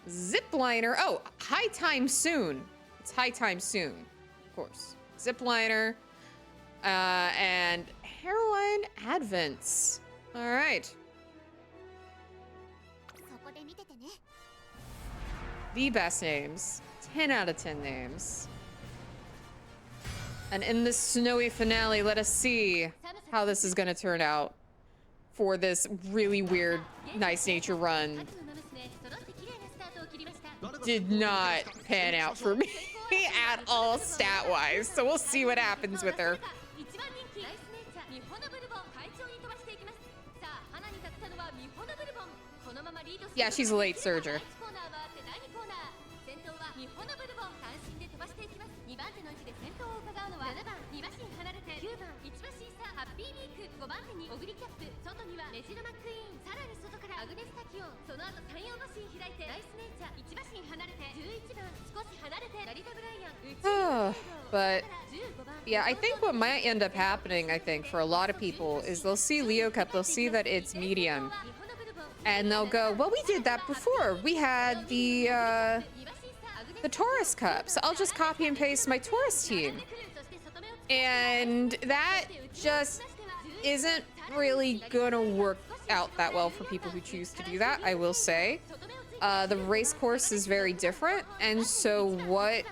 Zipliner. Oh, High Time Soon. It's High Time Soon, of course. Zipliner, and Heroine Advents. All right. The best names. 10 out of 10 names. And in this snowy finale, let us see how this is going to turn out for this really weird Nice Nature run. Did not pan out for me at all stat-wise. So we'll see what happens with her. Yeah, she's a late surger. But yeah, I think what might end up happening, I think, for a lot of people is they'll see Leo Cup, they'll see that it's medium, and they'll go, well, we did that before. We had the Taurus Cup, so I'll just copy and paste my Taurus team. And that just isn't really gonna work out that well for people who choose to do that, I will say. The race course is very different, and so what,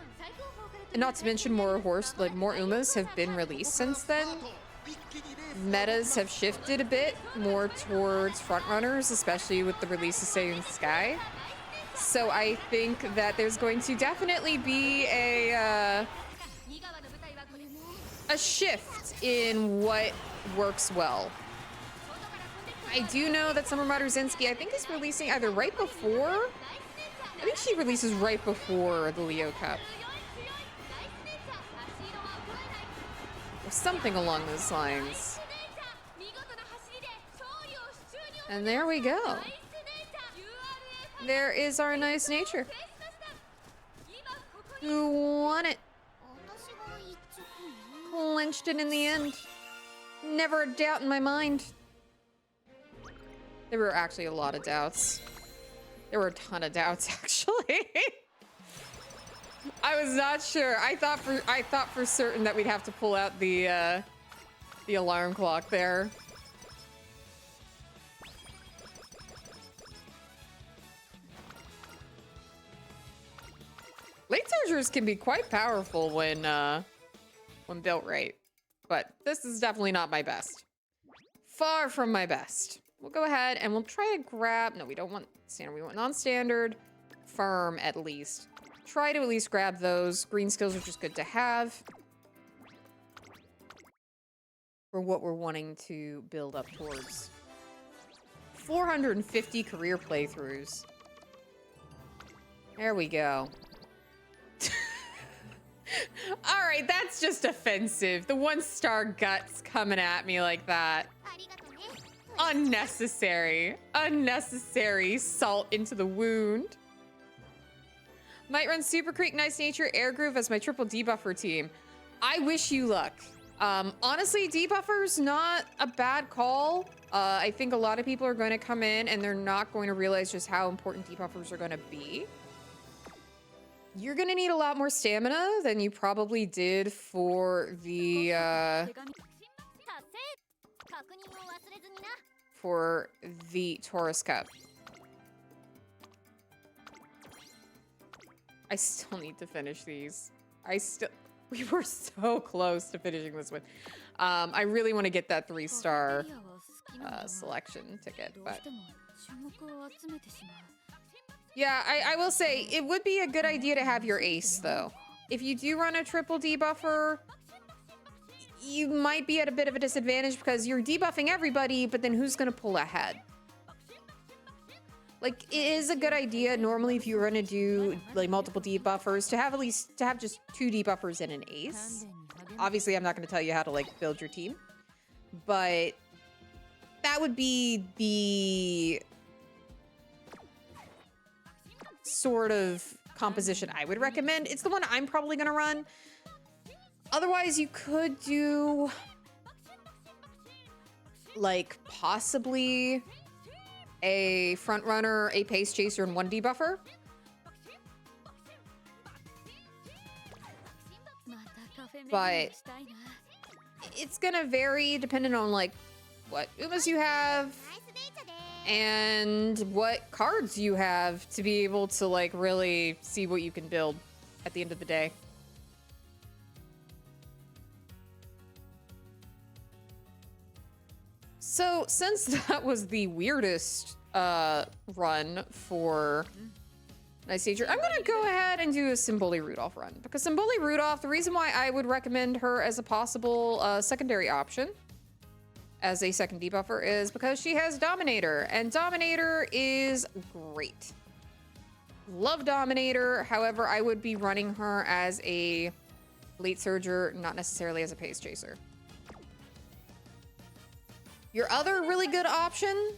not to mention more more Umas have been released since then. Metas have shifted a bit more towards frontrunners, especially with the release of Say in the Sky. So I think that there's going to definitely be a shift in what works well. I do know that Summer Marzinski, I think, is releasing either right before. I think she releases right before the Leo Cup. Or something along those lines. And there we go. There is our nice nature. Who won it? Clinched it in the end. Never a doubt in my mind. There were actually a lot of doubts. There were a ton of doubts, actually. I was not sure. I thought for certain that we'd have to pull out the alarm clock there. Late surgers can be quite powerful when built right, but this is definitely not my best. Far from my best. We'll go ahead and we'll try to grab, no, we don't want standard, we want non-standard, firm at least. Try to at least grab those. Green skills are just good to have for what we're wanting to build up towards. 450 career playthroughs. There we go. All right, that's just offensive. The 1-star guts coming at me like that. Unnecessary. Unnecessary salt into the wound. Might run Super Creek, Nice Nature, Air Groove as my triple debuffer team. I wish you luck. Honestly, debuffer's not a bad call. I think a lot of people are going to come in and they're not going to realize just how important debuffers are going to be. You're going to need a lot more stamina than you probably did for the Taurus Cup. I still need to finish these. We were so close to finishing this one. I really want to get that 3-star selection ticket, but yeah, I will say it would be a good idea to have your ace though. If you do run a triple debuffer, you might be at a bit of a disadvantage because you're debuffing everybody, but then who's gonna pull ahead? Like, it is a good idea normally if you're gonna do like multiple debuffers to have just 2 debuffers and an ace. Obviously, I'm not gonna tell you how to like build your team, but that would be the sort of composition I would recommend. It's the one I'm probably gonna run. Otherwise, you could do like possibly a front runner, a pace chaser, and 1 debuffer. But it's gonna vary depending on like what Umas you have and what cards you have to be able to like really see what you can build at the end of the day. So since that was the weirdest run for Nice Nature, I'm gonna go ahead and do a Symboli Rudolph run, because Symboli Rudolph, the reason why I would recommend her as a possible secondary option as a second debuffer is because she has Dominator, and Dominator is great. Love Dominator, however, I would be running her as a late surger, not necessarily as a pace chaser. Your other really good option,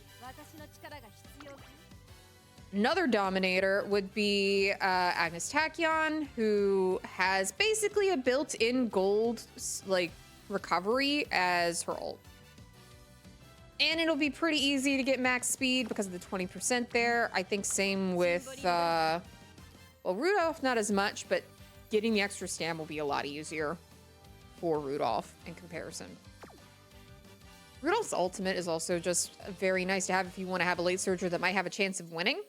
another Dominator, would be Agnes Tachyon, who has basically a built-in gold like recovery as her ult. And it'll be pretty easy to get max speed because of the 20% there. I think same with, well, Rudolph, not as much, but getting the extra stam will be a lot easier for Rudolph in comparison. Rudolph's ultimate is also just very nice to have if you want to have a late surger that might have a chance of winning.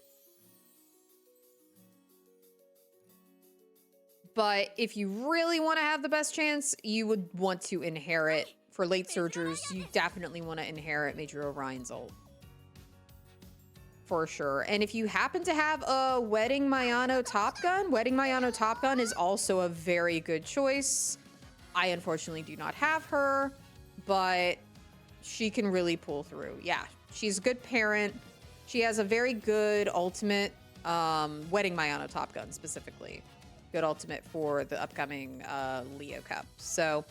But if you really want to have the best chance, you would want to inherit. For late surgers, you definitely want to inherit Major Orion's ult. For sure. And if you happen to have a Wedding Mayano Top Gun, Wedding Mayano Top Gun is also a very good choice. I unfortunately do not have her, but she can really pull through. Yeah, she's a good parent. She has a very good ultimate, Wedding Mayano Top Gun specifically. Good ultimate for the upcoming Leo Cup. So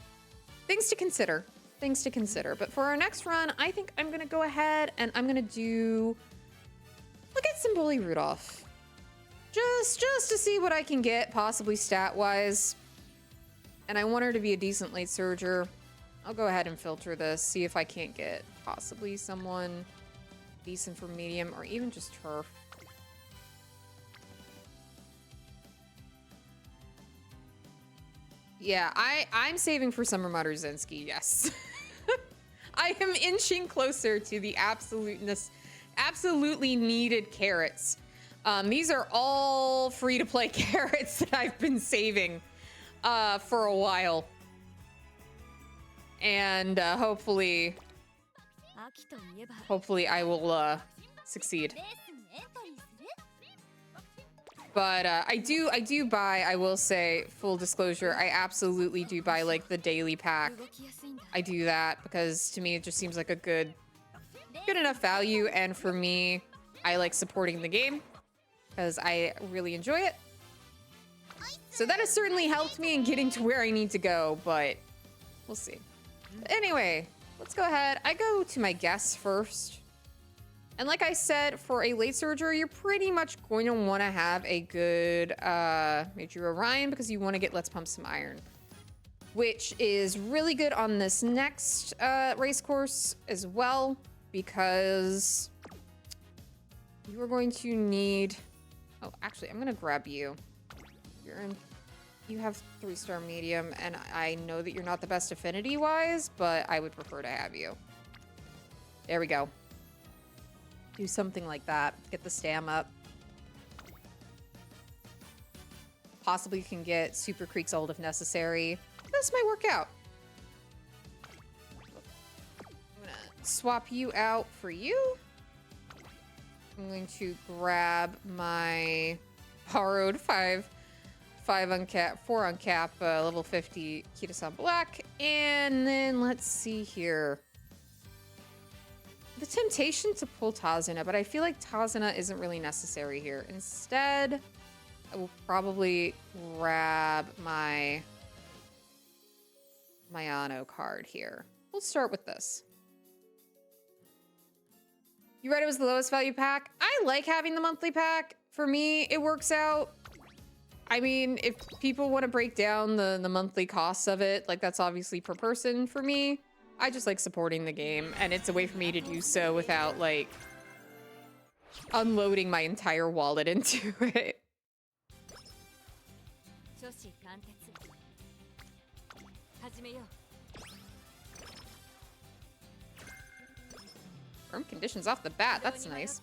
things to consider. Things to consider. But for our next run, I think I'm going to go ahead and I'm going to do... Look at some Bully Rudolph. Just to see what I can get, possibly stat-wise. And I want her to be a decent late surger. I'll go ahead and filter this, see if I can't get possibly someone decent for medium or even just turf. Yeah, I'm saving for Summer Marzinski, yes. I am inching closer to the absolutely needed carrots. These are all free-to-play carrots that I've been saving for a while. And hopefully I will succeed. But I do buy, I will say, full disclosure, I absolutely do buy like the daily pack. I do that because to me it just seems like a good enough value, and for me, I like supporting the game because I really enjoy it. So that has certainly helped me in getting to where I need to go, but we'll see. Anyway, let's go ahead. I go to my guests first. And like I said, for a late surger, you're pretty much going to want to have a good Major Orion because you want to get Let's Pump Some Iron, which is really good on this next race course as well, because you are going to need... Oh, actually, I'm going to grab you. You have 3-star medium, and I know that you're not the best affinity-wise, but I would prefer to have you. There we go. Do something like that. Get the stam up. Possibly you can get Super Creek's ult if necessary. This might work out. I'm gonna swap you out for you. I'm going to grab my borrowed 4 uncap, level 50 Kitasan Black. And then let's see here. The temptation to pull Tazuna, but I feel like Tazuna isn't really necessary here. Instead, I will probably grab my Mayano card here. We'll start with this. You read it was the lowest value pack? I like having the monthly pack. For me, it works out. I mean, if people want to break down the monthly costs of it, like that's obviously per person. For me, I just like supporting the game, and it's a way for me to do so without like unloading my entire wallet into it. Firm conditions off the bat, that's nice.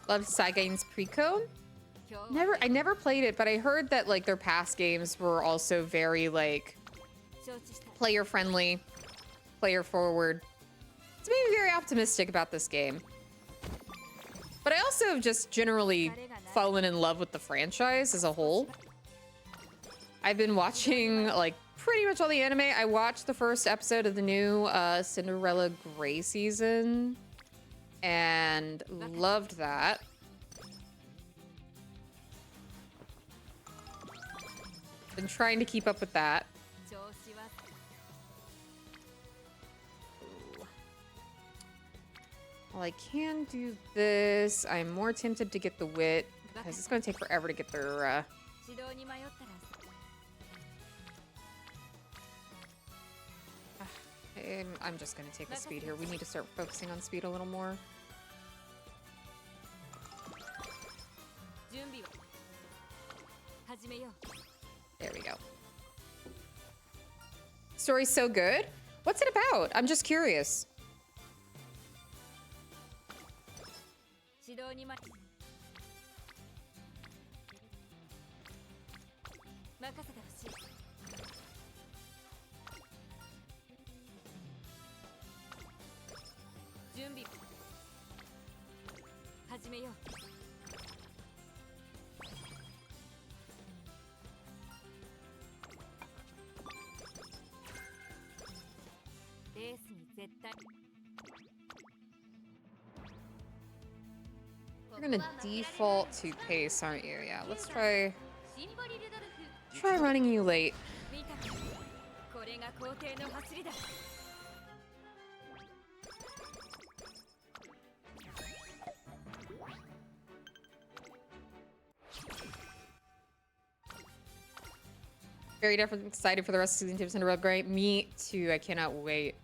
Love Saigain's Precone. I never played it, but I heard that like their past games were also very like player friendly, player forward. It's made me very optimistic about this game. But I also have just generally fallen in love with the franchise as a whole. I've been watching like pretty much all the anime. I watched the first episode of the new Cinderella Grey season and loved that. Been trying to keep up with that. Well, I can do this. I'm more tempted to get the wit because it's going to take forever to get their I'm just gonna take the speed here. We need to start focusing on speed a little more. There we go. Story's so good. What's it about? I'm just curious. We're gonna default to pace, aren't you? Yeah, let's try running you late. Very definitely excited for the rest of season 2 of Cinderella Gray. Me too. I cannot wait.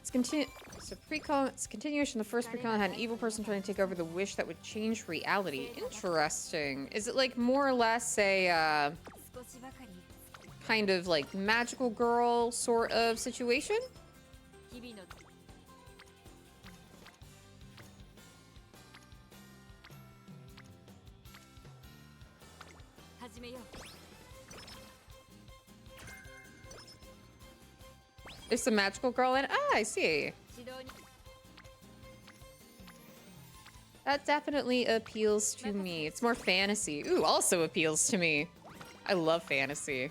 It's it's a continuation. The first prequel had an evil person trying to take over the wish that would change reality. Interesting. Is it like more or less a kind of like magical girl sort of situation? There's some magical girl in it. Ah, I see. That definitely appeals to me. It's more fantasy. Ooh, also appeals to me. I love fantasy.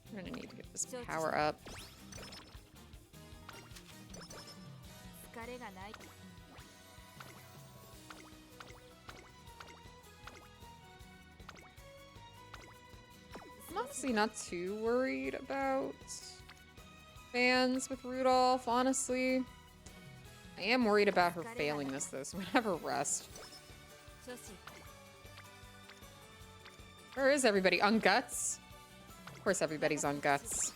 I'm gonna need to get this power up. I'm honestly not too worried about fans with Rudolph, honestly. I am worried about her failing this, though, so I'm gonna have her rest. Where is everybody? On Guts? Of course everybody's on Guts.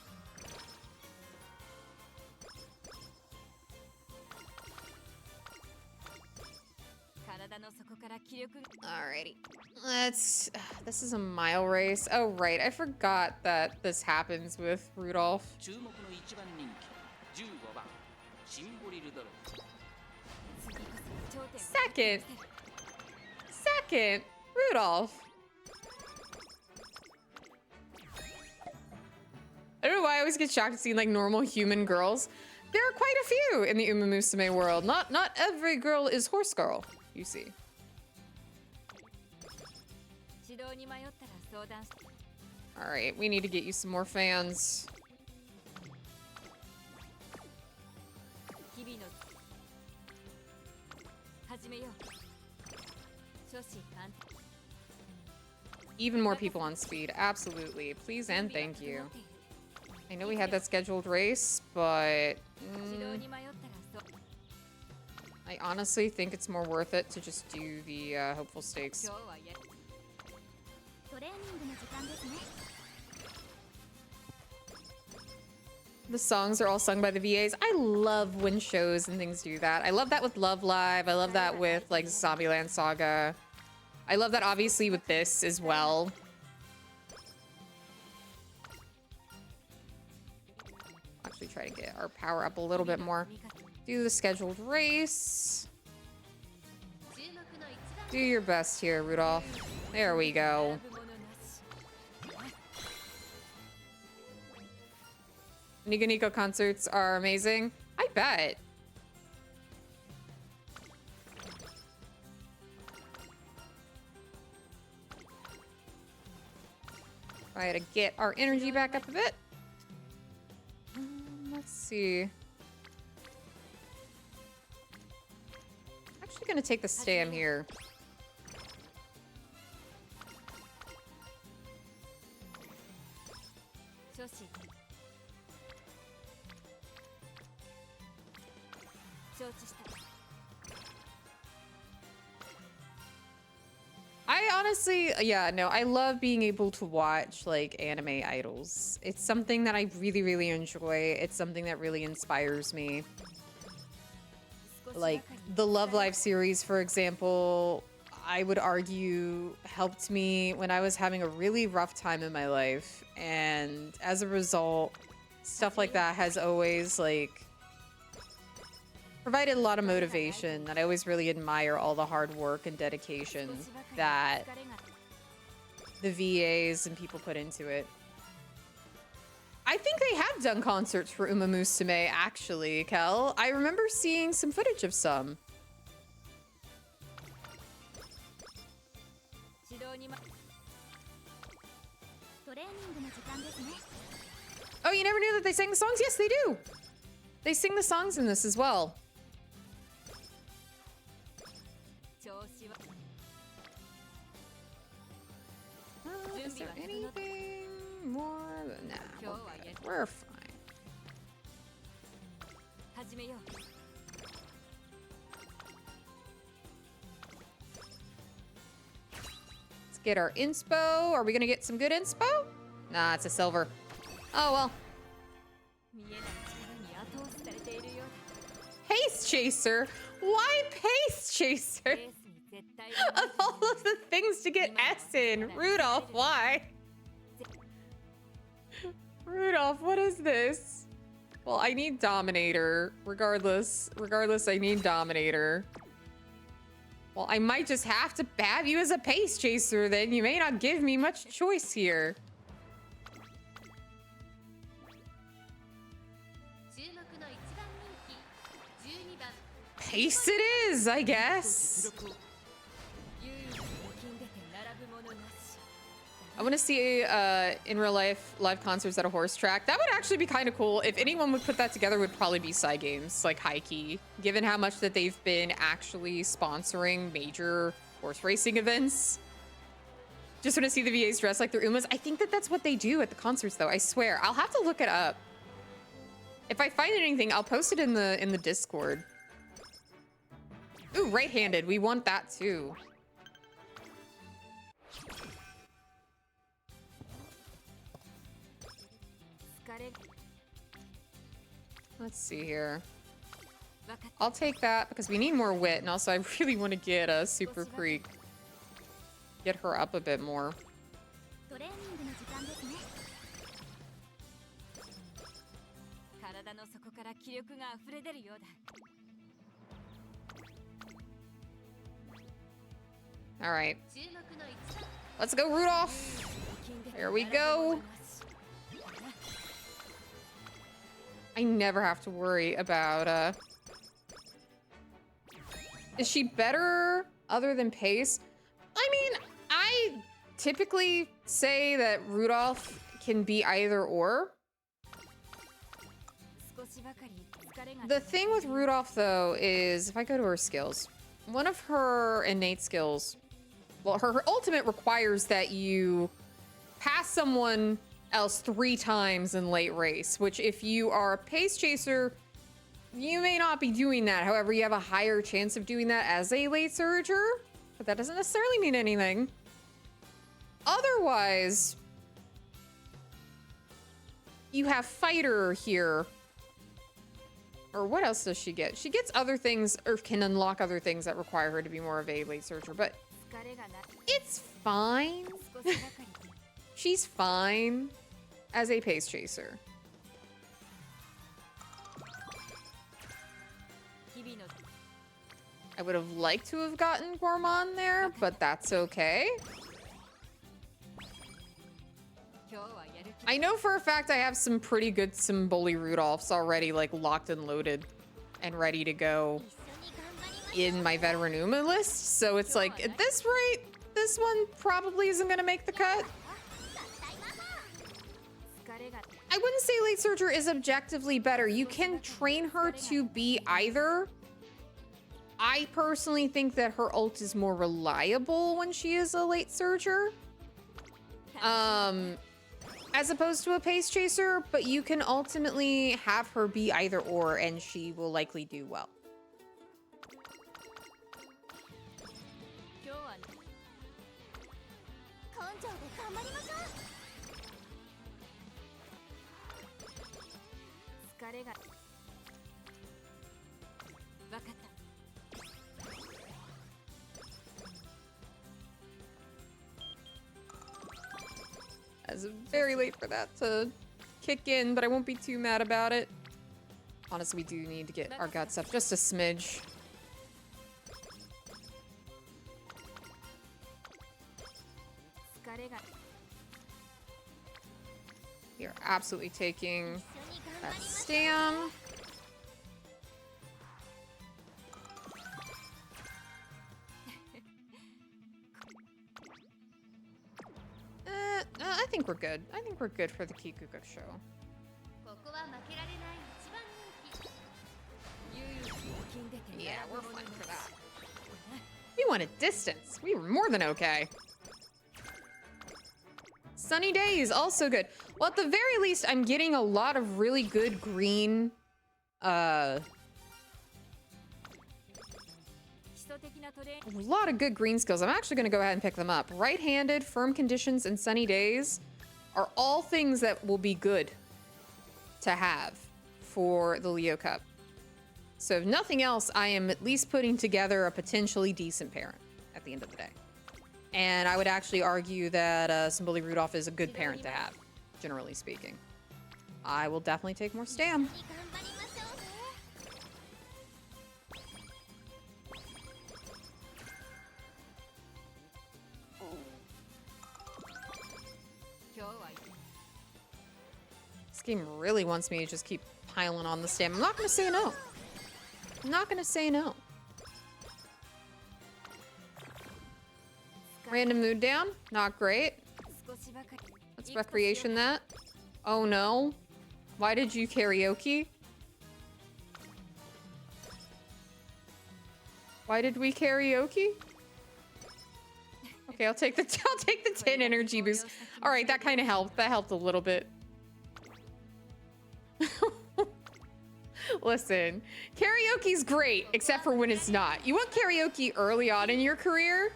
Alrighty. This is a mile race. Oh, right. I forgot that this happens with Rudolph. Second, Rudolph. I don't know why I always get shocked at seeing like normal human girls. There are quite a few in the Umamusume world. Not every girl is horse girl, you see. Alright, we need to get you some more fans. Even more people on speed, absolutely. Please and thank you. I know we had that scheduled race, but I honestly think it's more worth it to just do the hopeful stakes. The songs are all sung by the VAs. I love when shows and things do that. I love that with Love Live. I love that with like Zombieland Saga. I love that obviously with this as well. Actually try to get our power up a little bit more. Do the scheduled race. Do your best here, Rudolph. There we go. Nico Nico concerts are amazing. I bet. Try to get our energy back up a bit. Let's see. Actually gonna take the stam here. I honestly, yeah, no, I love being able to watch like anime idols. It's something that I really, really enjoy. It's something that really inspires me. Like the Love Live series, for example, I would argue helped me when I was having a really rough time in my life. And as a result, stuff like that has always like provided a lot of motivation, that I always really admire all the hard work and dedication that the VAs and people put into it. I think they have done concerts for Umamusume, actually, Kel. I remember seeing some footage of some. Oh, you never knew that they sang the songs? Yes, they do. They sing the songs in this as well. Is there anything more? Nah, we're fine. Let's get our inspo. Are we gonna get some good inspo? Nah, it's a silver. Oh well. Pace Chaser? Why Pace Chaser? Of all of the things to get S in, Rudolph, why? Rudolph, what is this? Well, I need Dominator. Regardless, I need Dominator. Well, I might just have to have you as a Pace Chaser then. You may not give me much choice here. Pace it is, I guess. I want to see in real life live concerts at a horse track. That would actually be kind of cool. If anyone would put that together, it would probably be Psy Games, like Hikey, given how much that they've been actually sponsoring major horse racing events. Just want to see the VAs dressed like their Umas. I think that that's what they do at the concerts, though. I swear. I'll have to look it up. If I find anything, I'll post it in the Discord. Ooh, right-handed. We want that too. Let's see here. I'll take that because we need more wit, and also I really want to get a Super Creek. Get her up a bit more. All right. Let's go, Rudolph. There we go. I never have to worry about, is she better other than Pace? I mean, I typically say that Rudolph can be either or. The thing with Rudolph, though, is if I go to her skills, one of her innate skills, well, her ultimate requires that you pass someone else 3 times in late race, which if you are a Pace Chaser, you may not be doing that. However, you have a higher chance of doing that as a late surger, but that doesn't necessarily mean anything. Otherwise, you have Fighter here. Or what else does she get? She gets other things, or can unlock other things that require her to be more of a late surger, but it's fine. She's fine as a Pace Chaser. I would have liked to have gotten Gourmand there, but that's okay. I know for a fact I have some pretty good Symboli Rudolphs already, like, locked and loaded and ready to go in my veteran Uma list. So it's like, at this rate, this one probably isn't going to make the cut. I wouldn't say Late Surger is objectively better. You can train her to be either. I personally think that her ult is more reliable when she is a Late Surger. As opposed to a Pace Chaser, but you can ultimately have her be either or, and she will likely do well. It's very late for that to kick in, but I won't be too mad about it. Honestly, we do need to get our guts up just a smidge. You're absolutely taking that stam. I think we're good. I think we're good for the Kikuka show. Yeah, we're fine for that. We went a distance. We were more than okay. Sunny days, also good. Well, at the very least, I'm getting a lot of really good green, a lot of good green skills. I'm actually going to go ahead and pick them up. Right-handed, firm conditions, and sunny days are all things that will be good to have for the Leo Cup. So if nothing else, I am at least putting together a potentially decent parent at the end of the day. And I would actually argue that Symboli Rudolph is a good parent to have, generally speaking. I will definitely take more stam. This game really wants me to just keep piling on the stam. I'm not going to say no. I'm not going to say no. Random mood down. Not great. Let's recreation that. Oh no. Why did you karaoke? Why did we karaoke? Okay, I'll take the 10 energy boost. All right, that kind of helped. That helped a little bit. Listen, karaoke's great, except for when it's not. You want karaoke early on in your career?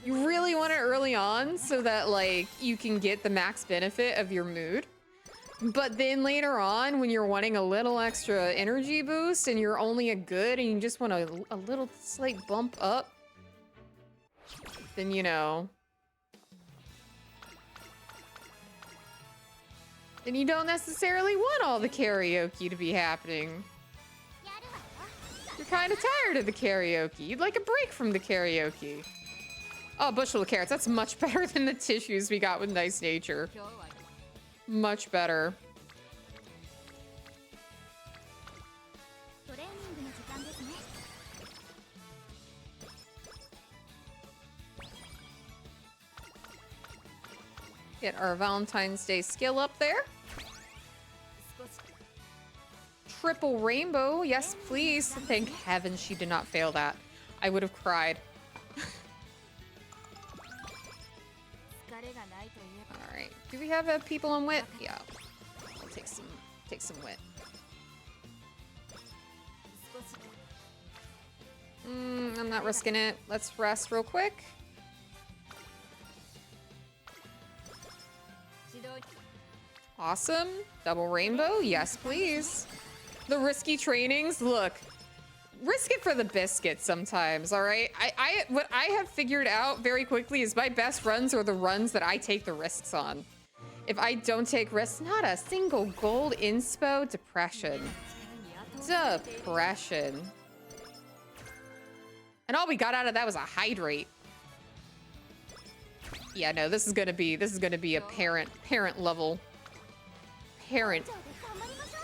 You really want it early on so that, like, you can get the max benefit of your mood. But then later on, when you're wanting a little extra energy boost and you're only a good and you just want a little slight bump up, then, you know, then you don't necessarily want all the karaoke to be happening. You're kind of tired of the karaoke. You'd like a break from the karaoke. Oh, bushel of carrots. That's much better than the tissues we got with Nice Nature. Much better. Get our Valentine's Day skill up there. Triple rainbow. Yes, please. Thank heaven she did not fail that. I would have cried. Alright. Do we have people on wit? Yeah. I'll take some wit. I'm not risking it. Let's rest real quick. Awesome. Double rainbow. Yes, please. The risky trainings. Look. Risk it for the biscuit sometimes, all right? What I have figured out very quickly is my best runs are the runs that I take the risks on. If I don't take risks, not a single gold inspo. Depression. Depression. And all we got out of that was a hydrate. Yeah, no, this is gonna be a parent level.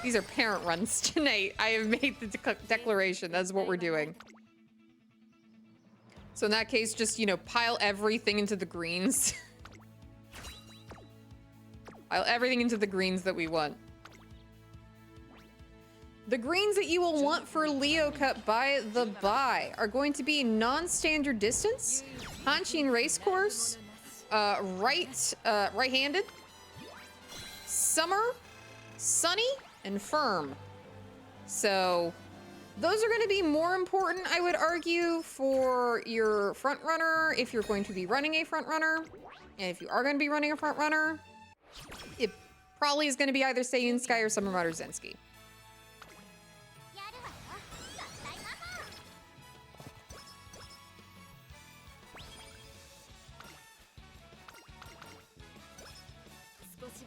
These are parent runs tonight. I have made the declaration. That's what we're doing. So in that case, just, you know, pile everything into the greens. Pile everything into the greens that we want. The greens that you will want for Leo Cup by the by are going to be non-standard distance, Hanshin Racecourse, right-handed, summer, sunny, and firm. So those are going to be more important, I would argue, for your front runner if you're going to be running a front runner. And if you are going to be running a front runner, it probably is going to be either Seiun Sky or Summer Matter Zenski.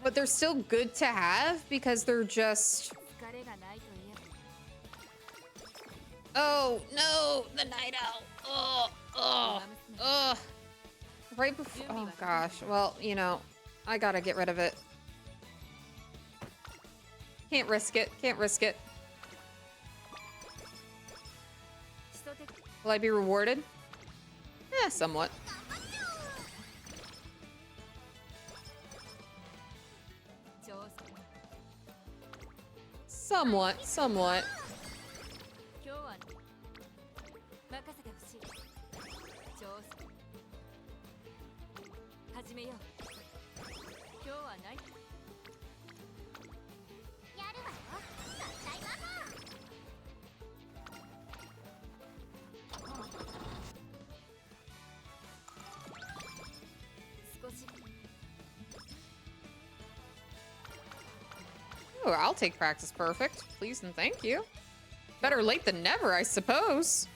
But they're still good to have because they're just... Oh, no! The Night Owl! Oh, oh, oh. Right before... Oh, gosh. Well, you know, I gotta get rid of it. Can't risk it. Can't risk it. Will I be rewarded? Eh, somewhat. Somewhat, somewhat. Oh, I'll take practice perfect. Please and thank you. Better late than never, I suppose.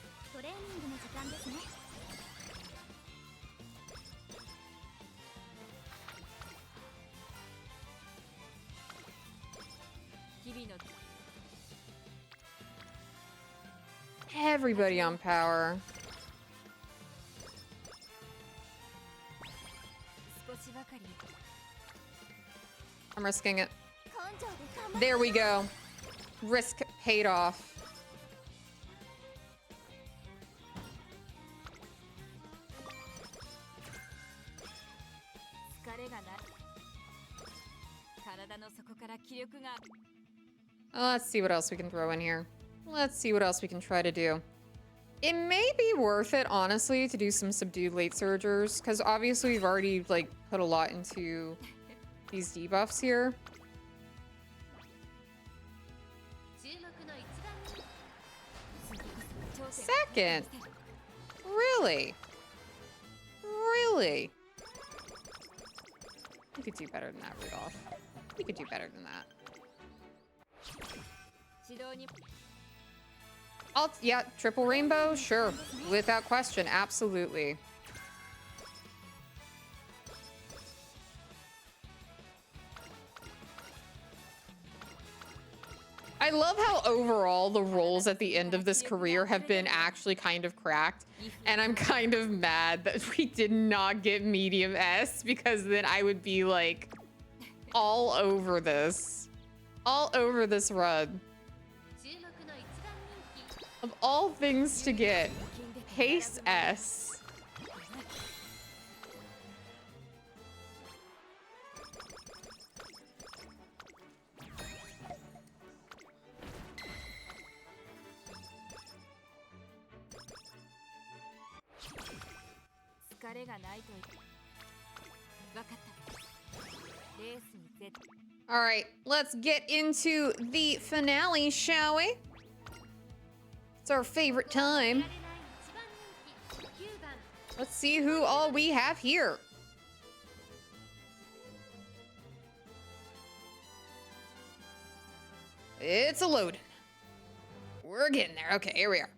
Everybody on power. I'm risking it. There we go. Risk paid off. Let's see what else we can throw in here. Let's see what else we can try to do. It may be worth it, honestly, to do some subdued late surgers, because obviously we've already, like, put a lot into these debuffs here. Second? Really? Really? You could do better than that, Rudolph. You could do better than that. Yeah, triple rainbow? Sure. Without question, absolutely. I love how overall the roles at the end of this career have been actually kind of cracked. And I'm kind of mad that we did not get medium S, because then I would be like all over this. All over this run. Of all things to get, Pace S. All right, let's get into the finale, shall we? It's our favorite time. Let's see who all we have here. It's a load. We're getting there. Okay, here we are.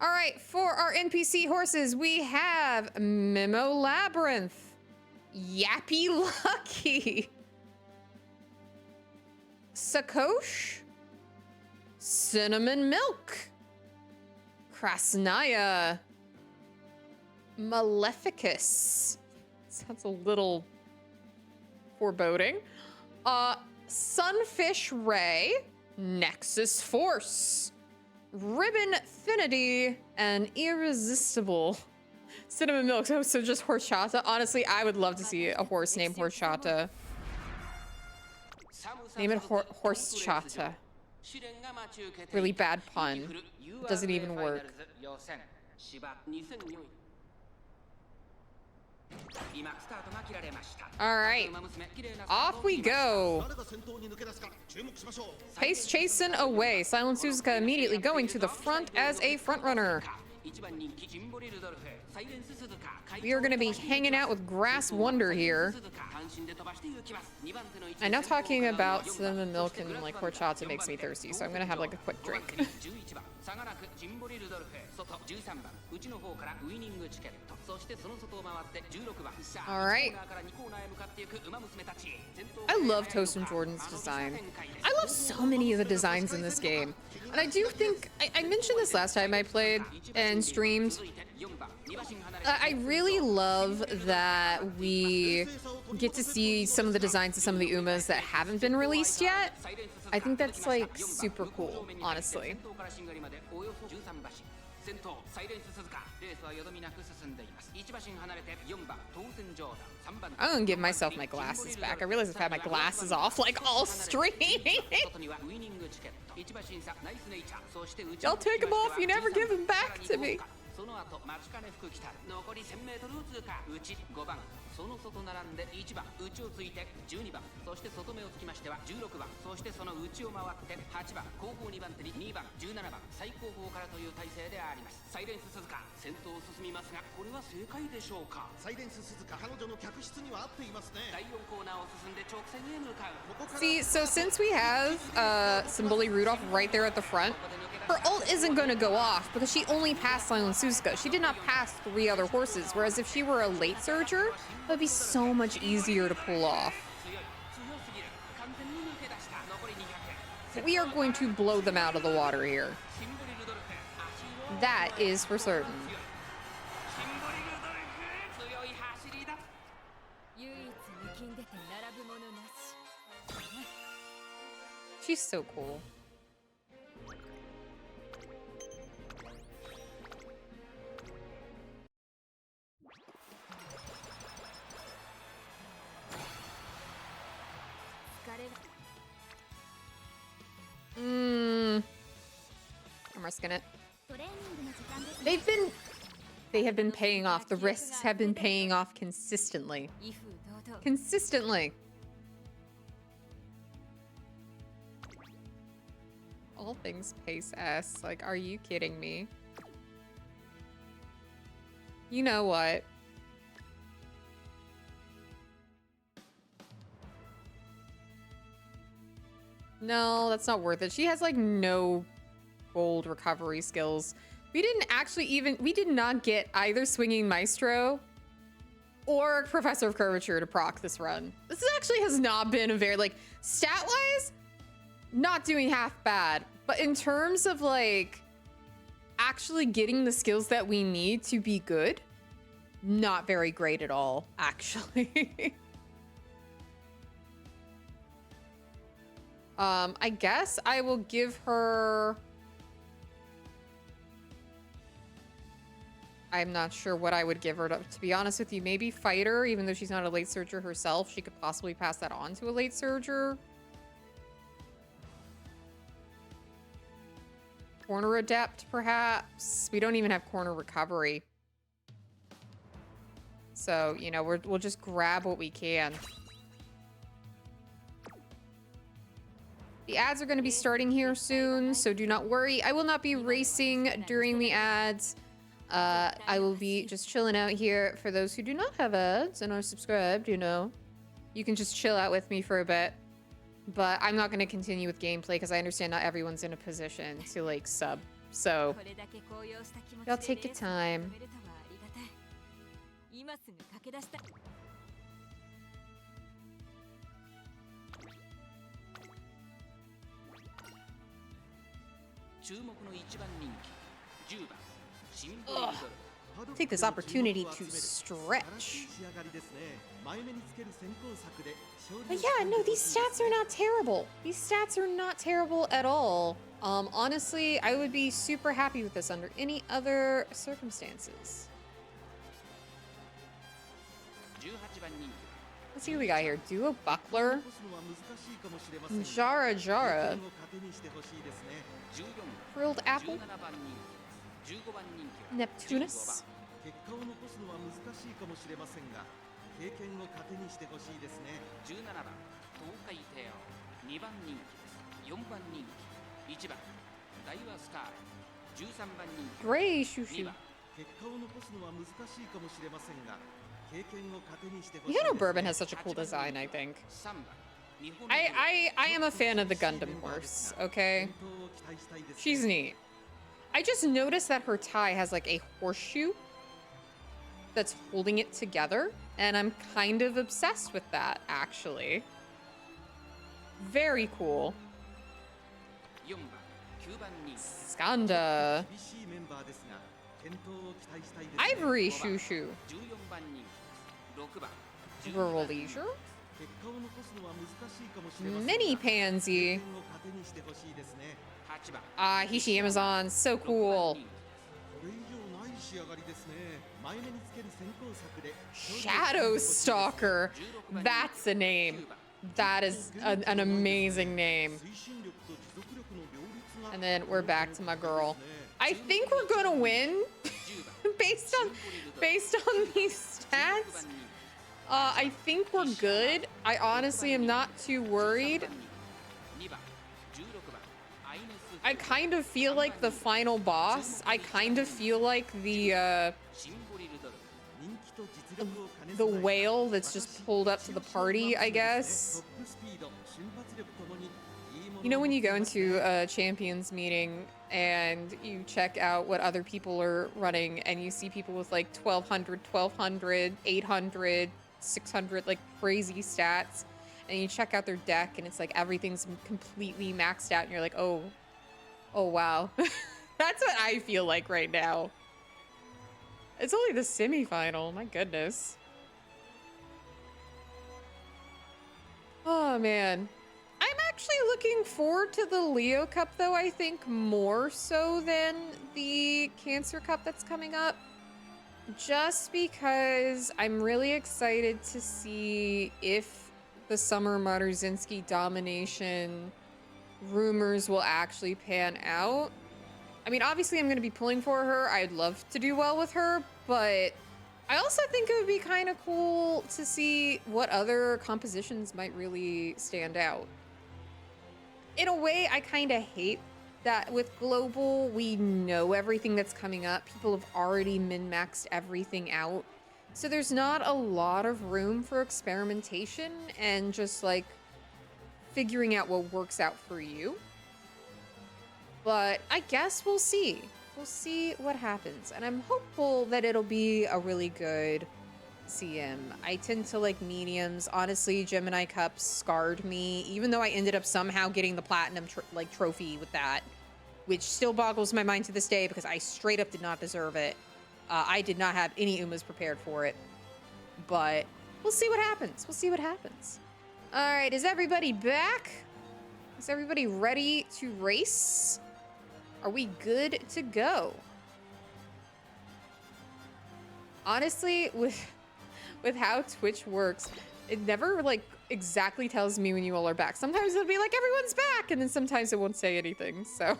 All right, for our NPC horses, we have Memo Labyrinth, Yappy Lucky, Sakosh, Cinnamon Milk, Krasnaya, Maleficus. Sounds a little foreboding. Sunfish Ray, Nexus Force, Ribbon Finity, and Irresistible. Cinnamon Milk, so just Horchata. Honestly, I would love to see a horse named Horchata. Name it Horchata. Really bad pun. Doesn't even work. All right, off we go. Pace chasing away. Silent Suzuka immediately going to the front as a front runner. We are going to be hanging out with Grass Wonder here. I'm now talking about cinnamon milk and like horchata makes me thirsty, so I'm going to have like a quick drink. All right. I love Toast Jordan's design. I love so many of the designs in this game. And I do think, I mentioned this last time I played and streamed. I really love that we get to see some of the designs of some of the Umas that haven't been released yet. I think that's like super cool, honestly. I'm gonna give myself my glasses back. I realize I've had my glasses off like all stream. Y'all take them off, you never give them back to me. その後待ちかね服来た残り 1000m 通過内5番その外並んで1番内をついて12番そして外目をつきましては16番そしてその内を回って8番後方2番手に2番17番最後方からという体勢でありますサイレンス鈴鹿先頭を進みますがこれは正解でしょうかサイレンス鈴鹿彼女の客室には合っていますね第4コーナーを進んで直線へ向かう See, so since we have Symboli Rudolph right there at the front, her ult isn't going to go off because she only passed Silent Suzuka. She did not pass 3 other horses, whereas if she were a late surger, it would be so much easier to pull off. We are going to blow them out of the water here. That is for certain. She's so cool. I'm risking it. They have been paying off. The risks have been paying off consistently. Consistently. All things pace S. Like, are you kidding me? You know what? No, that's not worth it. She has like no gold recovery skills. We did not get either Swinging Maestro or Professor of Curvature to proc this run. This actually has not been a very, like, stat-wise, not doing half bad. But in terms of like actually getting the skills that we need to be good, not very great at all, actually. I guess I will give her... I'm not sure what I would give her, to be honest with you. Maybe Fighter, even though she's not a late surger herself. She could possibly pass that on to a late surger. Corner Adept, perhaps. We don't even have corner recovery. So, you know, we'll just grab what we can. The ads are going to be starting here soon, so do not worry. I will not be racing during the ads. I will be just chilling out here. For those who do not have ads and are subscribed, you know, you can just chill out with me for a bit. But I'm not going to continue with gameplay because I understand not everyone's in a position to, like, sub. So, y'all take your time. Ugh. Take this opportunity to stretch. But yeah, no, these stats are not terrible. These stats are not terrible at all. Honestly, I would be super happy with this under any other circumstances. Let's see what we got here. Duo Buckler. Jara Jara. Grilled Apple. Neptunus. Gray Shushu. Mihano Bourbon has such a cool design, I think. I am a fan of the Gundam horse, okay? She's neat. I just noticed that her tie has like a horseshoe that's holding it together, and I'm kind of obsessed with that, actually. Very cool. Skanda. Ivory Shushu. Rural Leisure. Mini Pansy. Hishi Amazon, so cool. Shadow Stalker. That's a name. That is an amazing name. And then we're back to my girl. I think we're gonna win based on these stats. I think we're good. I honestly am not too worried. I kind of feel like the final boss. I kind of feel like the whale that's just pulled up to the party, I guess. You know when you go into a champions meeting and you check out what other people are running and you see people with like 1200, 800, 600, like crazy stats, and you check out their deck and it's like everything's completely maxed out and you're like, oh wow. That's what I feel like right now. It's only the semifinal, my goodness. Oh man. I'm actually looking forward to the Leo Cup though, I think more so than the Cancer Cup that's coming up. Just because I'm really excited to see if the Summer Marzinski domination rumors will actually pan out. I mean, obviously I'm going to be pulling for her. I'd love to do well with her, but I also think it would be kind of cool to see what other compositions might really stand out. In a way, I kind of hate that with Global, we know everything that's coming up. People have already min-maxed everything out. So there's not a lot of room for experimentation and just like figuring out what works out for you. But I guess we'll see. We'll see what happens. And I'm hopeful that it'll be a really good CM. I tend to like mediums. Honestly, Gemini Cup scarred me, even though I ended up somehow getting the platinum trophy with that, which still boggles my mind to this day because I straight up did not deserve it. I did not have any Umas prepared for it, but we'll see what happens. We'll see what happens. All right, is everybody back? Is everybody ready to race? Are we good to go? Honestly, with how Twitch works, it never like exactly tells me when you all are back. Sometimes it'll be like everyone's back, and then sometimes it won't say anything, so.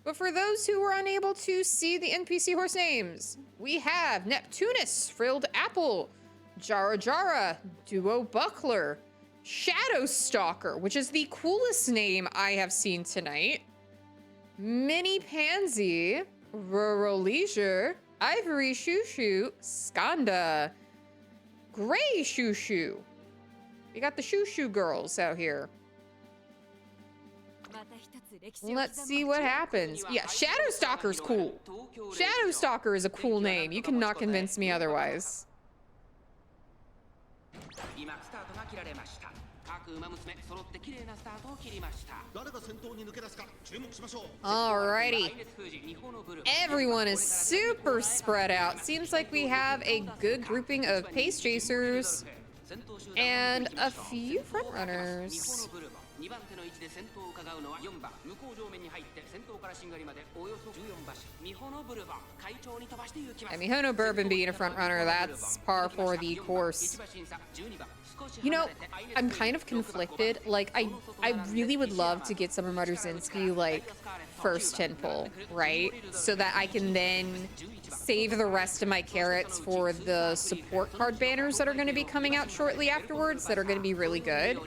But for those who were unable to see the NPC horse names, we have Neptunus, Frilled Apple, Jara Jara, Duo Buckler, Shadow Stalker, which is the coolest name I have seen tonight, Mini Pansy, Rural Leisure, Ivory Shushu, Skanda, Gray Shushu. We got the Shushu girls out here. Let's see what happens. Yeah, Shadow Stalker's cool. Shadow Stalker is a cool name. You cannot convince me otherwise. Alrighty. Everyone is super spread out. Seems like we have a good grouping of pace chasers and a few front runners. And Mihono Bourbon being a front runner, that's par for the course. You know, I'm kind of conflicted. Like, I really would love to get Summer Marzinski, like, first tin pull, right? So that I can then save the rest of my carrots for the support card banners that are going to be coming out shortly afterwards that are going to be really good.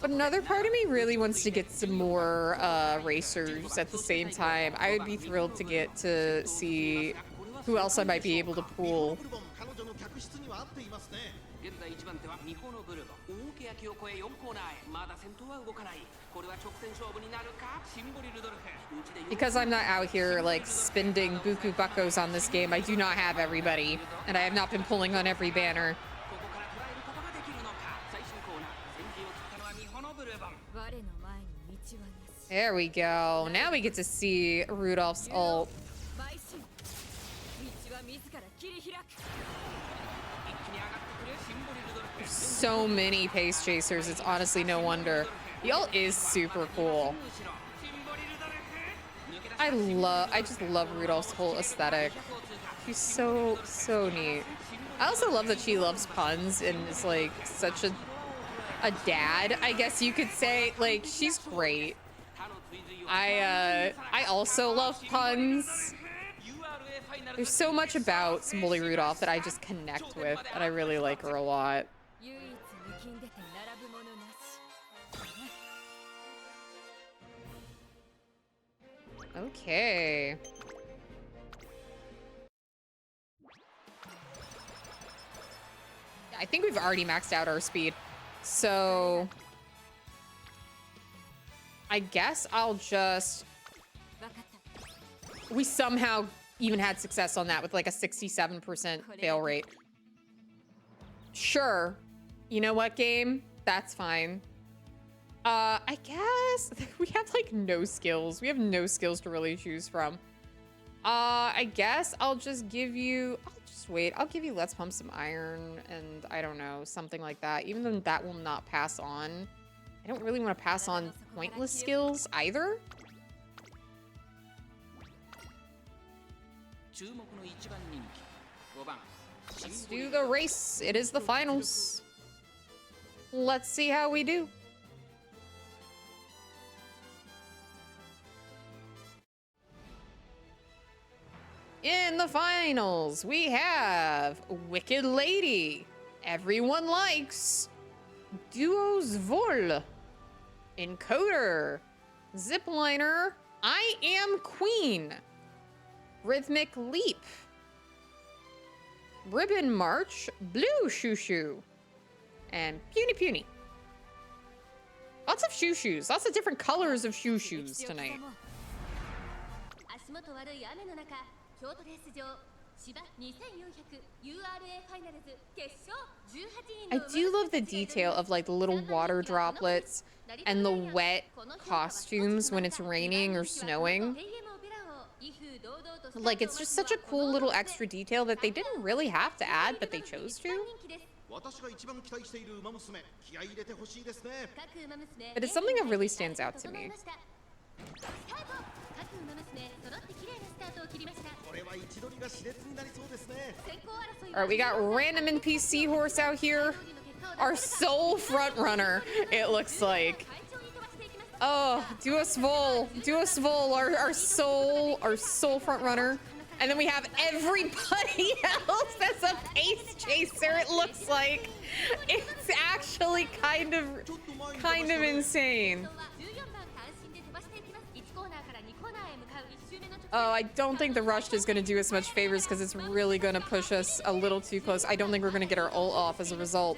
But another part of me really wants to get some more racers at the same time. I would be thrilled to get to see who else I might be able to pull. Because I'm not out here like spending buku buckos on this game, I do not have everybody, and I have not been pulling on every banner. There we go. Now we get to see Rudolph's ult. There's so many pace chasers, it's honestly no wonder. The ult is super cool. I just love Rudolph's whole aesthetic. She's so neat. I also love that she loves puns and is like such a dad, I guess you could say. Like, she's great. I also love puns. There's so much about Bully Rudolph that I just connect with, and I really like her a lot. Okay. I think we've already maxed out our speed. So I guess I'll just... We somehow even had success on that with like a 67% fail rate. Sure. You know what, game? That's fine. I guess we have like no skills. We have no skills to really choose from. I guess I'll just give you... I'll give you Let's Pump Some Iron and I don't know, something like that. Even though that will not pass on. I don't really want to pass on pointless skills either. Let's do the race. It is the finals. Let's see how we do. In the finals, we have Wicked Lady, Everyone Likes, Duos Vol, Encoder, Zipliner, I Am Queen, Rhythmic Leap, Ribbon March, Blue Shoo, and Puny. Lots of shoo-shoos, lots of different colors of shoo-shoos tonight. I do love the detail of like the little water droplets and the wet costumes when it's raining or snowing. Like, it's just such a cool little extra detail that they didn't really have to add, but they chose to. But it's something that really stands out to me. Alright, we got random NPC horse out here. Our sole front runner, it looks like. Oh, Duos Vol, our sole front runner. And then we have everybody else that's a pace chaser, it looks like. It's actually kind of insane. Oh, I don't think the rush is going to do us much favors because it's really going to push us a little too close. I don't think we're going to get our ult off as a result.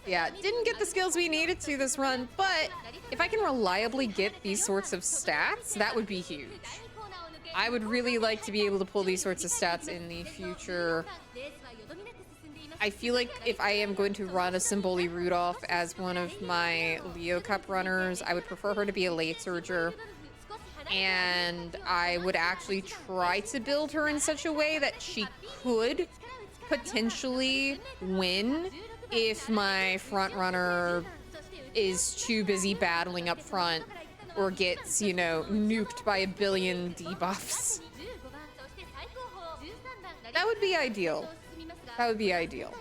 Yeah, didn't get the skills we needed to this run, but if I can reliably get these sorts of stats, that would be huge. I would really like to be able to pull these sorts of stats in the future. I feel like if I am going to run a Symboli Rudolph as one of my Leo Cup runners, I would prefer her to be a late surger. And I would actually try to build her in such a way that she could potentially win if my front runner is too busy battling up front or gets, you know, nuked by a billion debuffs. That would be ideal. That would be ideal.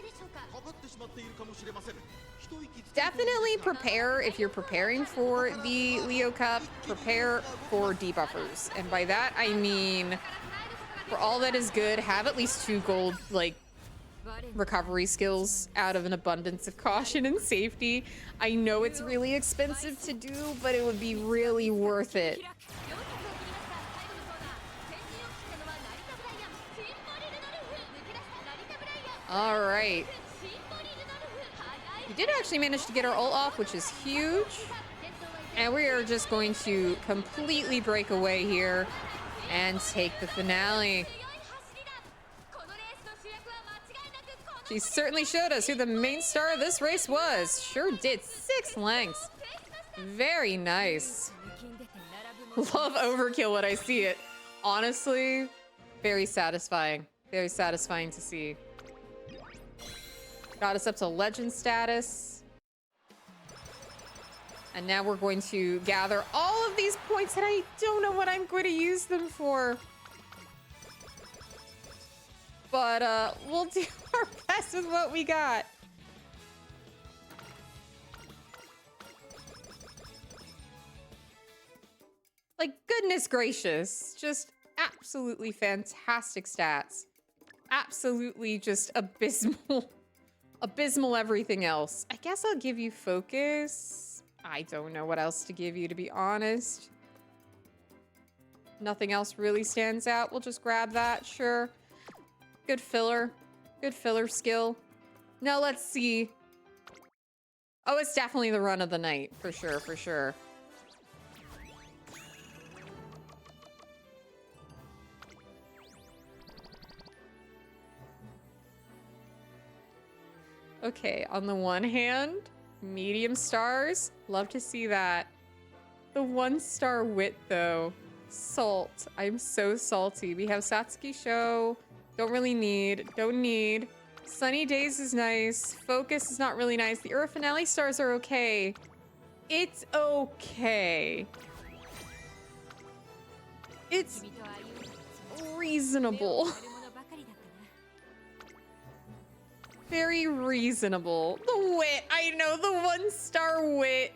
definitely prepare, if you're preparing for the Leo Cup, prepare for debuffers. And by that, I mean, for all that is good, have at least 2 gold, like, recovery skills out of an abundance of caution and safety. I know it's really expensive to do, but it would be really worth it. All right. We did actually manage to get our ult off, which is huge. And we are just going to completely break away here and take the finale. She certainly showed us who the main star of this race was. Sure did. 6 lengths. Very nice. Love overkill when I see it. Honestly, very satisfying. Very satisfying to see. Got us up to legend status. And now we're going to gather all of these points, and I don't know what I'm going to use them for. But we'll do our best with what we got. Like, goodness gracious. Just absolutely fantastic stats. Absolutely just abysmal. Abysmal everything else. I guess I'll give you focus. I don't know what else to give you, to be honest. Nothing else really stands out. We'll just grab that, sure. Good filler. Good filler skill. Now let's see. Oh, it's definitely the run of the night. For sure, for sure. Okay, on the one hand, medium stars. Love to see that. The 1-star wit, though. Salt. I'm so salty. We have Satsuki Show. Don't really need. Don't need. Sunny Days is nice. Focus is not really nice. The Earth Finale stars are okay. It's okay. It's reasonable. Very reasonable. The wit. I know, the 1-star wit.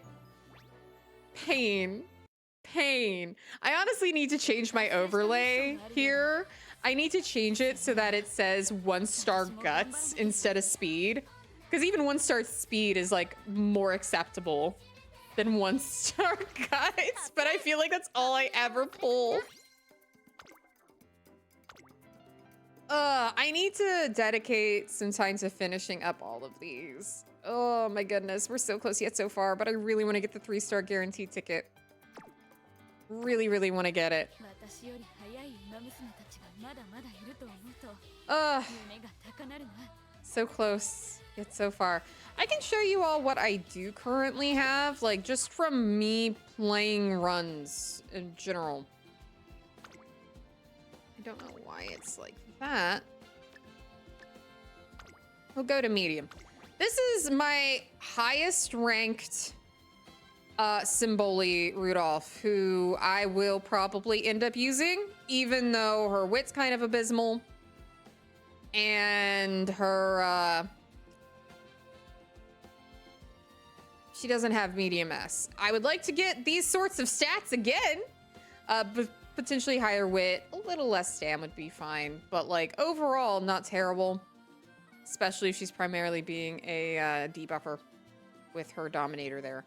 Pain. Pain. I honestly need to change my overlay here. I need to change it so that it says 1-star guts instead of speed. Because even 1-star speed is like more acceptable than 1-star guts. But I feel like that's all I ever pull. I need to dedicate some time to finishing up all of these. Oh my goodness, we're so close yet so far, but I really want to get the 3-star guaranteed ticket. Really, really want to get it. So close, yet so far. I can show you all what I do currently have, like just from me playing runs in general. I don't know why it's like that. We'll go to medium. This is my highest ranked Symboli Rudolph, who I will probably end up using, even though her wit's kind of abysmal. And her, she doesn't have medium S. I would like to get these sorts of stats again, but potentially higher wit, a little less stam would be fine, but like overall, not terrible. Especially if she's primarily being a debuffer with her Dominator there.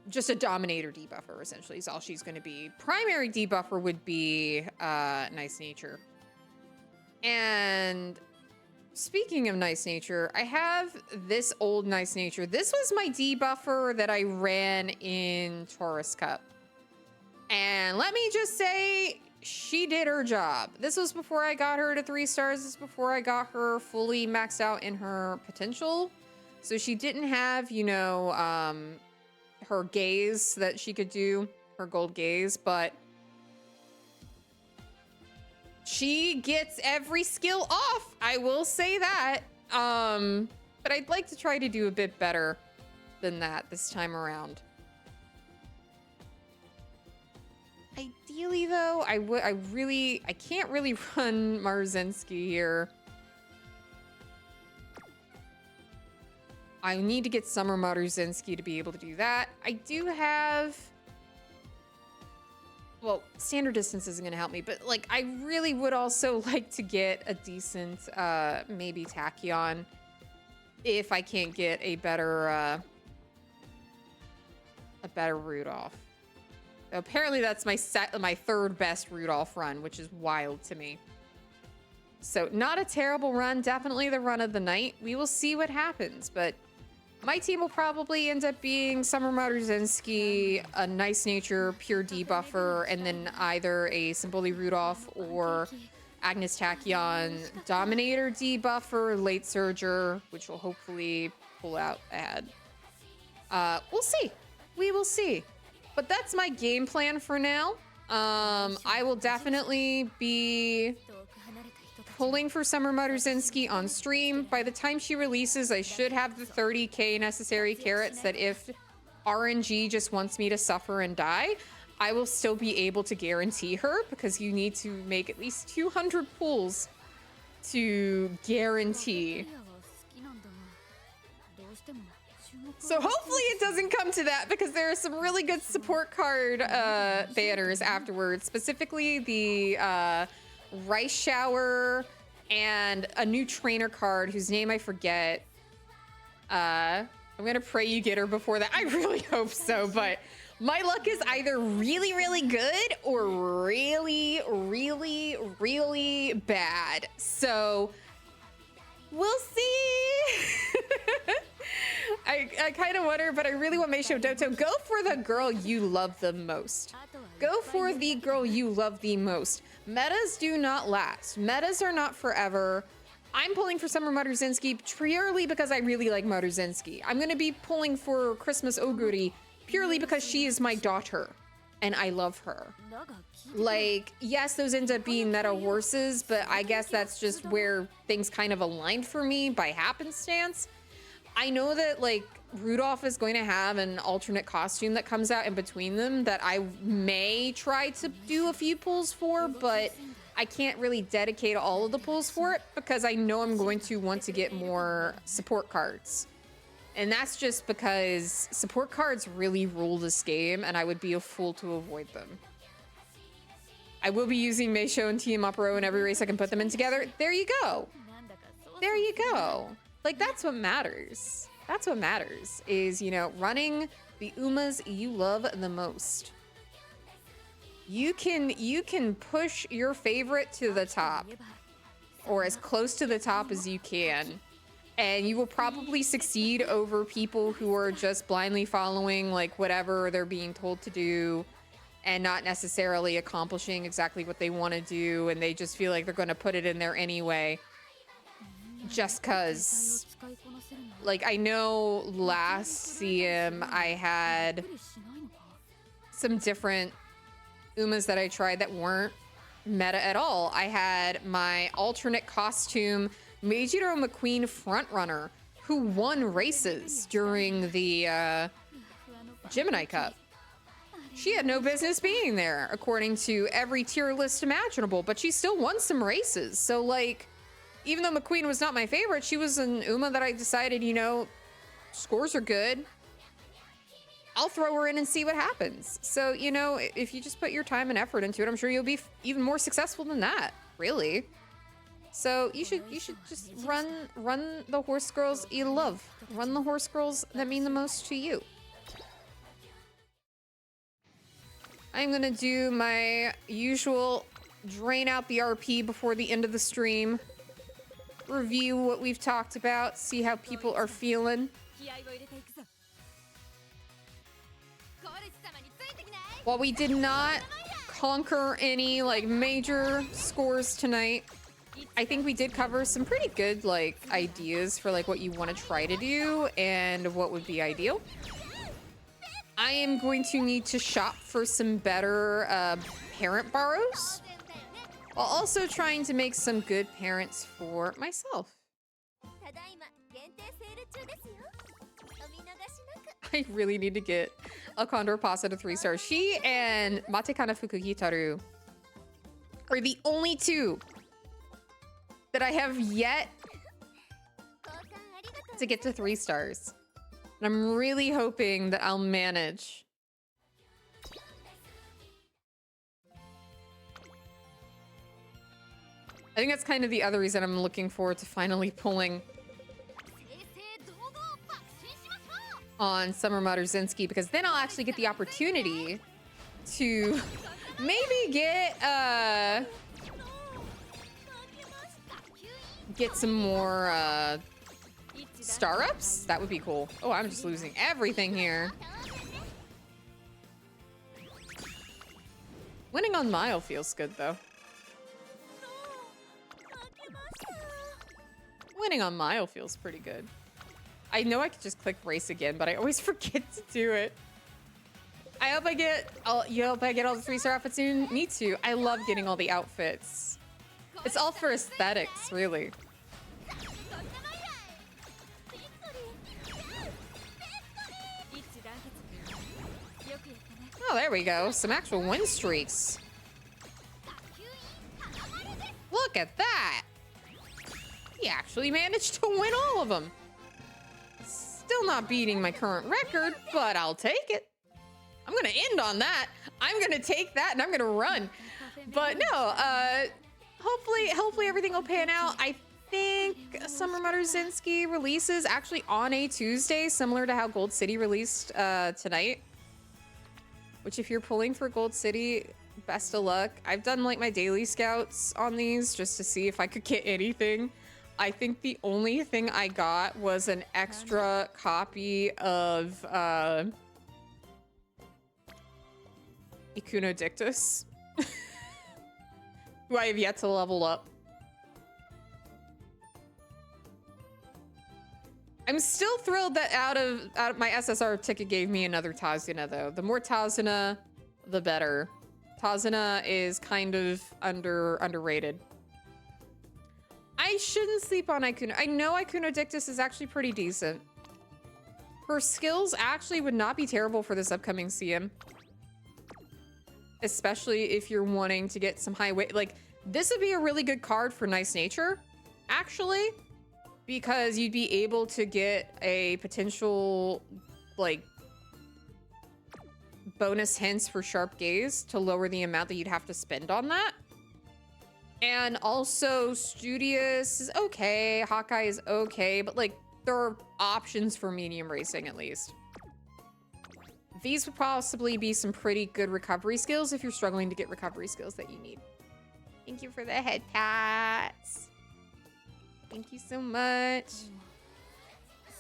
Just a Dominator debuffer, essentially, is all she's going to be. Primary debuffer would be Nice Nature. And speaking of Nice Nature, I have this old Nice Nature. This was my debuffer that I ran in Taurus Cup. And let me just say, she did her job. This was before I got her to 3 stars. This is before I got her fully maxed out in her potential. So she didn't have, you know, her gaze that she could do, her gold gaze, but she gets every skill off. I will say that. But I'd like to try to do a bit better than that this time around. Ideally, though, I can't really run Marzinski here. I need to get Summer Maruzinski to be able to do that. I do have... Well, standard distance isn't going to help me, but like I really would also like to get a decent maybe Tachyon if I can't get a better Rudolph. Apparently that's my third best Rudolph run, which is wild to me. So not a terrible run, definitely the run of the night. We will see what happens, but my team will probably end up being Summer Maruzinski, a Nice Nature, Pure Debuffer, and then either a Symboli Rudolph or Agnes Tachyon, Dominator Debuffer, Late Surger, which will hopefully pull out ahead. We'll see. We will see. But that's my game plan for now. I will definitely be pulling for Summer Maruzinski on stream. By the time she releases, I should have the 30k necessary carrots that if RNG just wants me to suffer and die, I will still be able to guarantee her, because you need to make at least 200 pulls to guarantee. So hopefully it doesn't come to that, because there are some really good support card banners afterwards, specifically the Rice Shower and a new trainer card whose name I forget. I'm gonna pray you get her before that. I really hope so, but my luck is either really, really good or really, really, really bad. So we'll see. I kind of wonder, but I really want Meisho Doto. Go for the girl you love the most. Go for the girl you love the most. Metas do not last. Metas are not forever. I'm pulling for Summer Maruzinski purely because I really like Maruzinski. I'm going to be pulling for Christmas Oguri purely because she is my daughter and I love her. Like, yes, those end up being meta horses, but I guess that's just where things kind of aligned for me by happenstance. I know that like Rudolph is going to have an alternate costume that comes out in between them that I may try to do a few pulls for, but I can't really dedicate all of the pulls for it because I know I'm going to want to get more support cards. And that's just because support cards really rule this game and I would be a fool to avoid them. I will be using Meisho and Team Up Row in every race I can put them in together. There you go. There you go. Like, that's what matters. That's what matters is, you know, running the Umas you love the most. You can push your favorite to the top or as close to the top as you can. And you will probably succeed over people who are just blindly following like whatever they're being told to do and not necessarily accomplishing exactly what they want to do. And they just feel like they're going to put it in there anyway. Just cause, like, I know last CM I had some different Umas that I tried that weren't meta at all. I had my alternate costume Meijiro McQueen frontrunner who won races during the Gemini Cup. She had no business being there according to every tier list imaginable, but she still won some races. So like, even though McQueen was not my favorite, she was an Uma that I decided, you know, scores are good. I'll throw her in and see what happens. So, you know, if you just put your time and effort into it, I'm sure you'll be even more successful than that, really. So you should just run the horse girls you love. Run the horse girls that mean the most to you. I'm gonna do my usual drain out the RP before the end of the stream. Review what we've talked about, see how people are feeling. While we did not conquer any like major scores tonight, I think we did cover some pretty good like ideas for like what you want to try to do and what would be ideal. I am going to need to shop for some better parent borrows, while also trying to make some good parents for myself. I really need to get a Condor Pasta to 3 stars. She and Matekana Fukugitaru are the only two that I have yet to get to 3 stars. And I'm really hoping that I'll manage. I think that's kind of the other reason I'm looking forward to finally pulling on Summer Maruzinski, because then I'll actually get the opportunity to maybe get some more star ups. That would be cool. Oh, I'm just losing everything here. Winning on Mile feels good though. Winning on Mile feels pretty good. I know I could just click race again, but I always forget to do it. I hope I get all the 3-star outfits you need to. I love getting all the outfits. It's all for aesthetics, really. Oh, there we go. Some actual win streaks. Look at that. He actually managed to win all of them. Still not beating my current record, but I'll take it. I'm gonna end on that. I'm gonna take that and I'm gonna run. But no, hopefully everything will pan out. I think Summer Maruzinski releases actually on a Tuesday, similar to how Gold City released tonight. Which, if you're pulling for Gold City, best of luck. I've done like my daily scouts on these just to see if I could get anything. I think the only thing I got was an extra copy of Icunodictus, who I have yet to level up. I'm still thrilled that out of my SSR ticket gave me another Tazuna though. The more Tazuna, the better. Tazuna is kind of underrated. I shouldn't sleep on Ikuno. I know Icunodictus is actually pretty decent. Her skills actually would not be terrible for this upcoming CM. Especially if you're wanting to get some high weight. Like, this would be a really good card for Nice Nature, actually. Because you'd be able to get a potential, like, bonus hints for Sharp Gaze to lower the amount that you'd have to spend on that. And also, Studious is okay, Hawkeye is okay, but, like, there are options for medium racing, at least. These would possibly be some pretty good recovery skills if you're struggling to get recovery skills that you need. Thank you for the head pats. Thank you so much.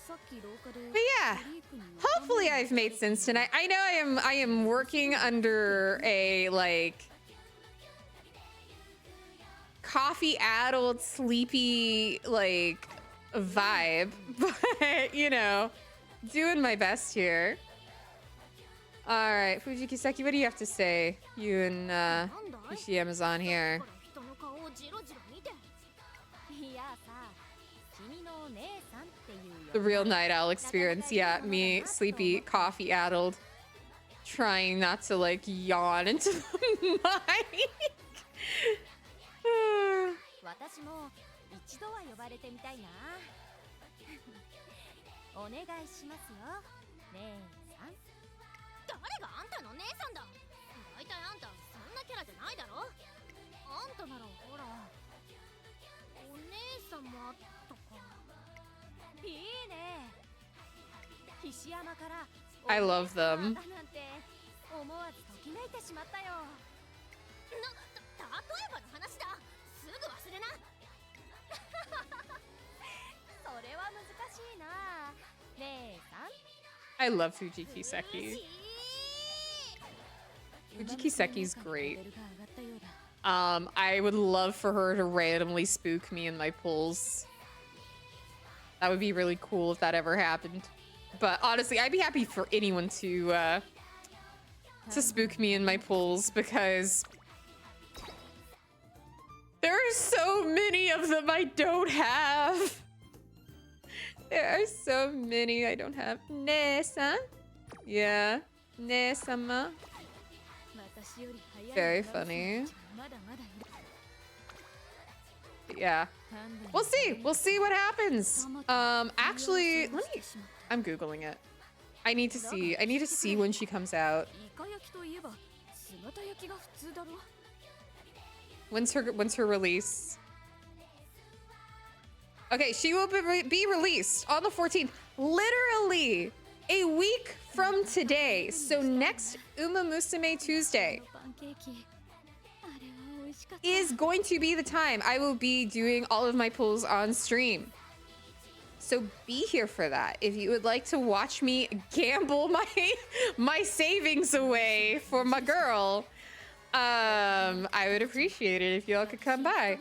But yeah, hopefully I've made sense tonight. I know I am working under a like coffee-addled, sleepy like vibe, but you know, doing my best here. All right, Fujikiseki, what do you have to say? You and Kishi Amazon here. The real night owl experience. Yeah, me, sleepy, coffee-addled, trying not to, like, yawn into the mic. I love them. I love Fujikiseki. Fujikiseki's great. I would love for her to randomly spook me in my pulls. That would be really cool if that ever happened. But honestly, I'd be happy for anyone to spook me in my pulls, because there are so many of them I don't have. There are so many I don't have. Ne-san? Yeah. Ne-sama. Very funny. Yeah. We'll see. We'll see what happens. Actually, I'm Googling it. I need to see. I need to see when she comes out. When's her release? Okay, she will be released on the 14th. Literally a week from today. So next Umamusume Tuesday is going to be the time I will be doing all of my pulls on stream. So be here for that. If you would like to watch me gamble my savings away for my girl, I would appreciate it if y'all could come by.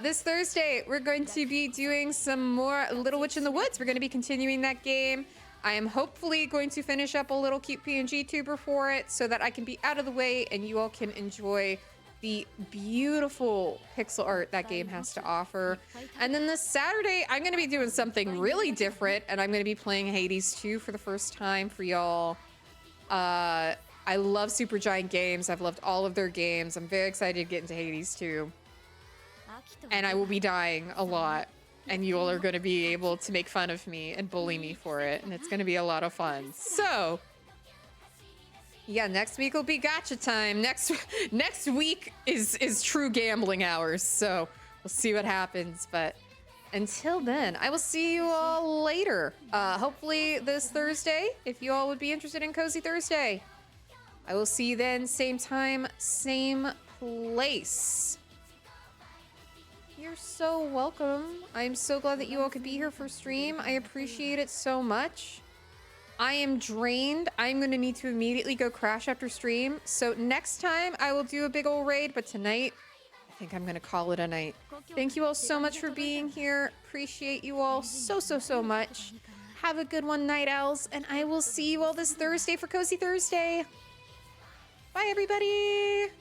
This Thursday, we're going to be doing some more Little Witch in the Woods. We're going to be continuing that game. I am hopefully going to finish up a little cute PNG tuber for it so that I can be out of the way and you all can enjoy the beautiful pixel art that game has to offer. And then this Saturday, I'm going to be doing something really different, and I'm going to be playing Hades 2 for the first time for y'all. I love Supergiant Games. I've loved all of their games. I'm very excited to get into Hades 2. And I will be dying a lot, and you all are going to be able to make fun of me and bully me for it, and it's going to be a lot of fun. So yeah, next week will be gacha time. Next week is true gambling hours. So we'll see what happens. But until then, I will see you all later. Hopefully this Thursday, if you all would be interested in Cozy Thursday. I will see you then, same time, same place. You're so welcome. I'm so glad that you all could be here for stream. I appreciate it so much. I am drained. I'm going to need to immediately go crash after stream. So next time I will do a big old raid, but tonight I think I'm going to call it a night. Thank you all so much for being here. Appreciate you all so much. Have a good one, Night Owls, and I will see you all this Thursday for Cozy Thursday. Bye, everybody.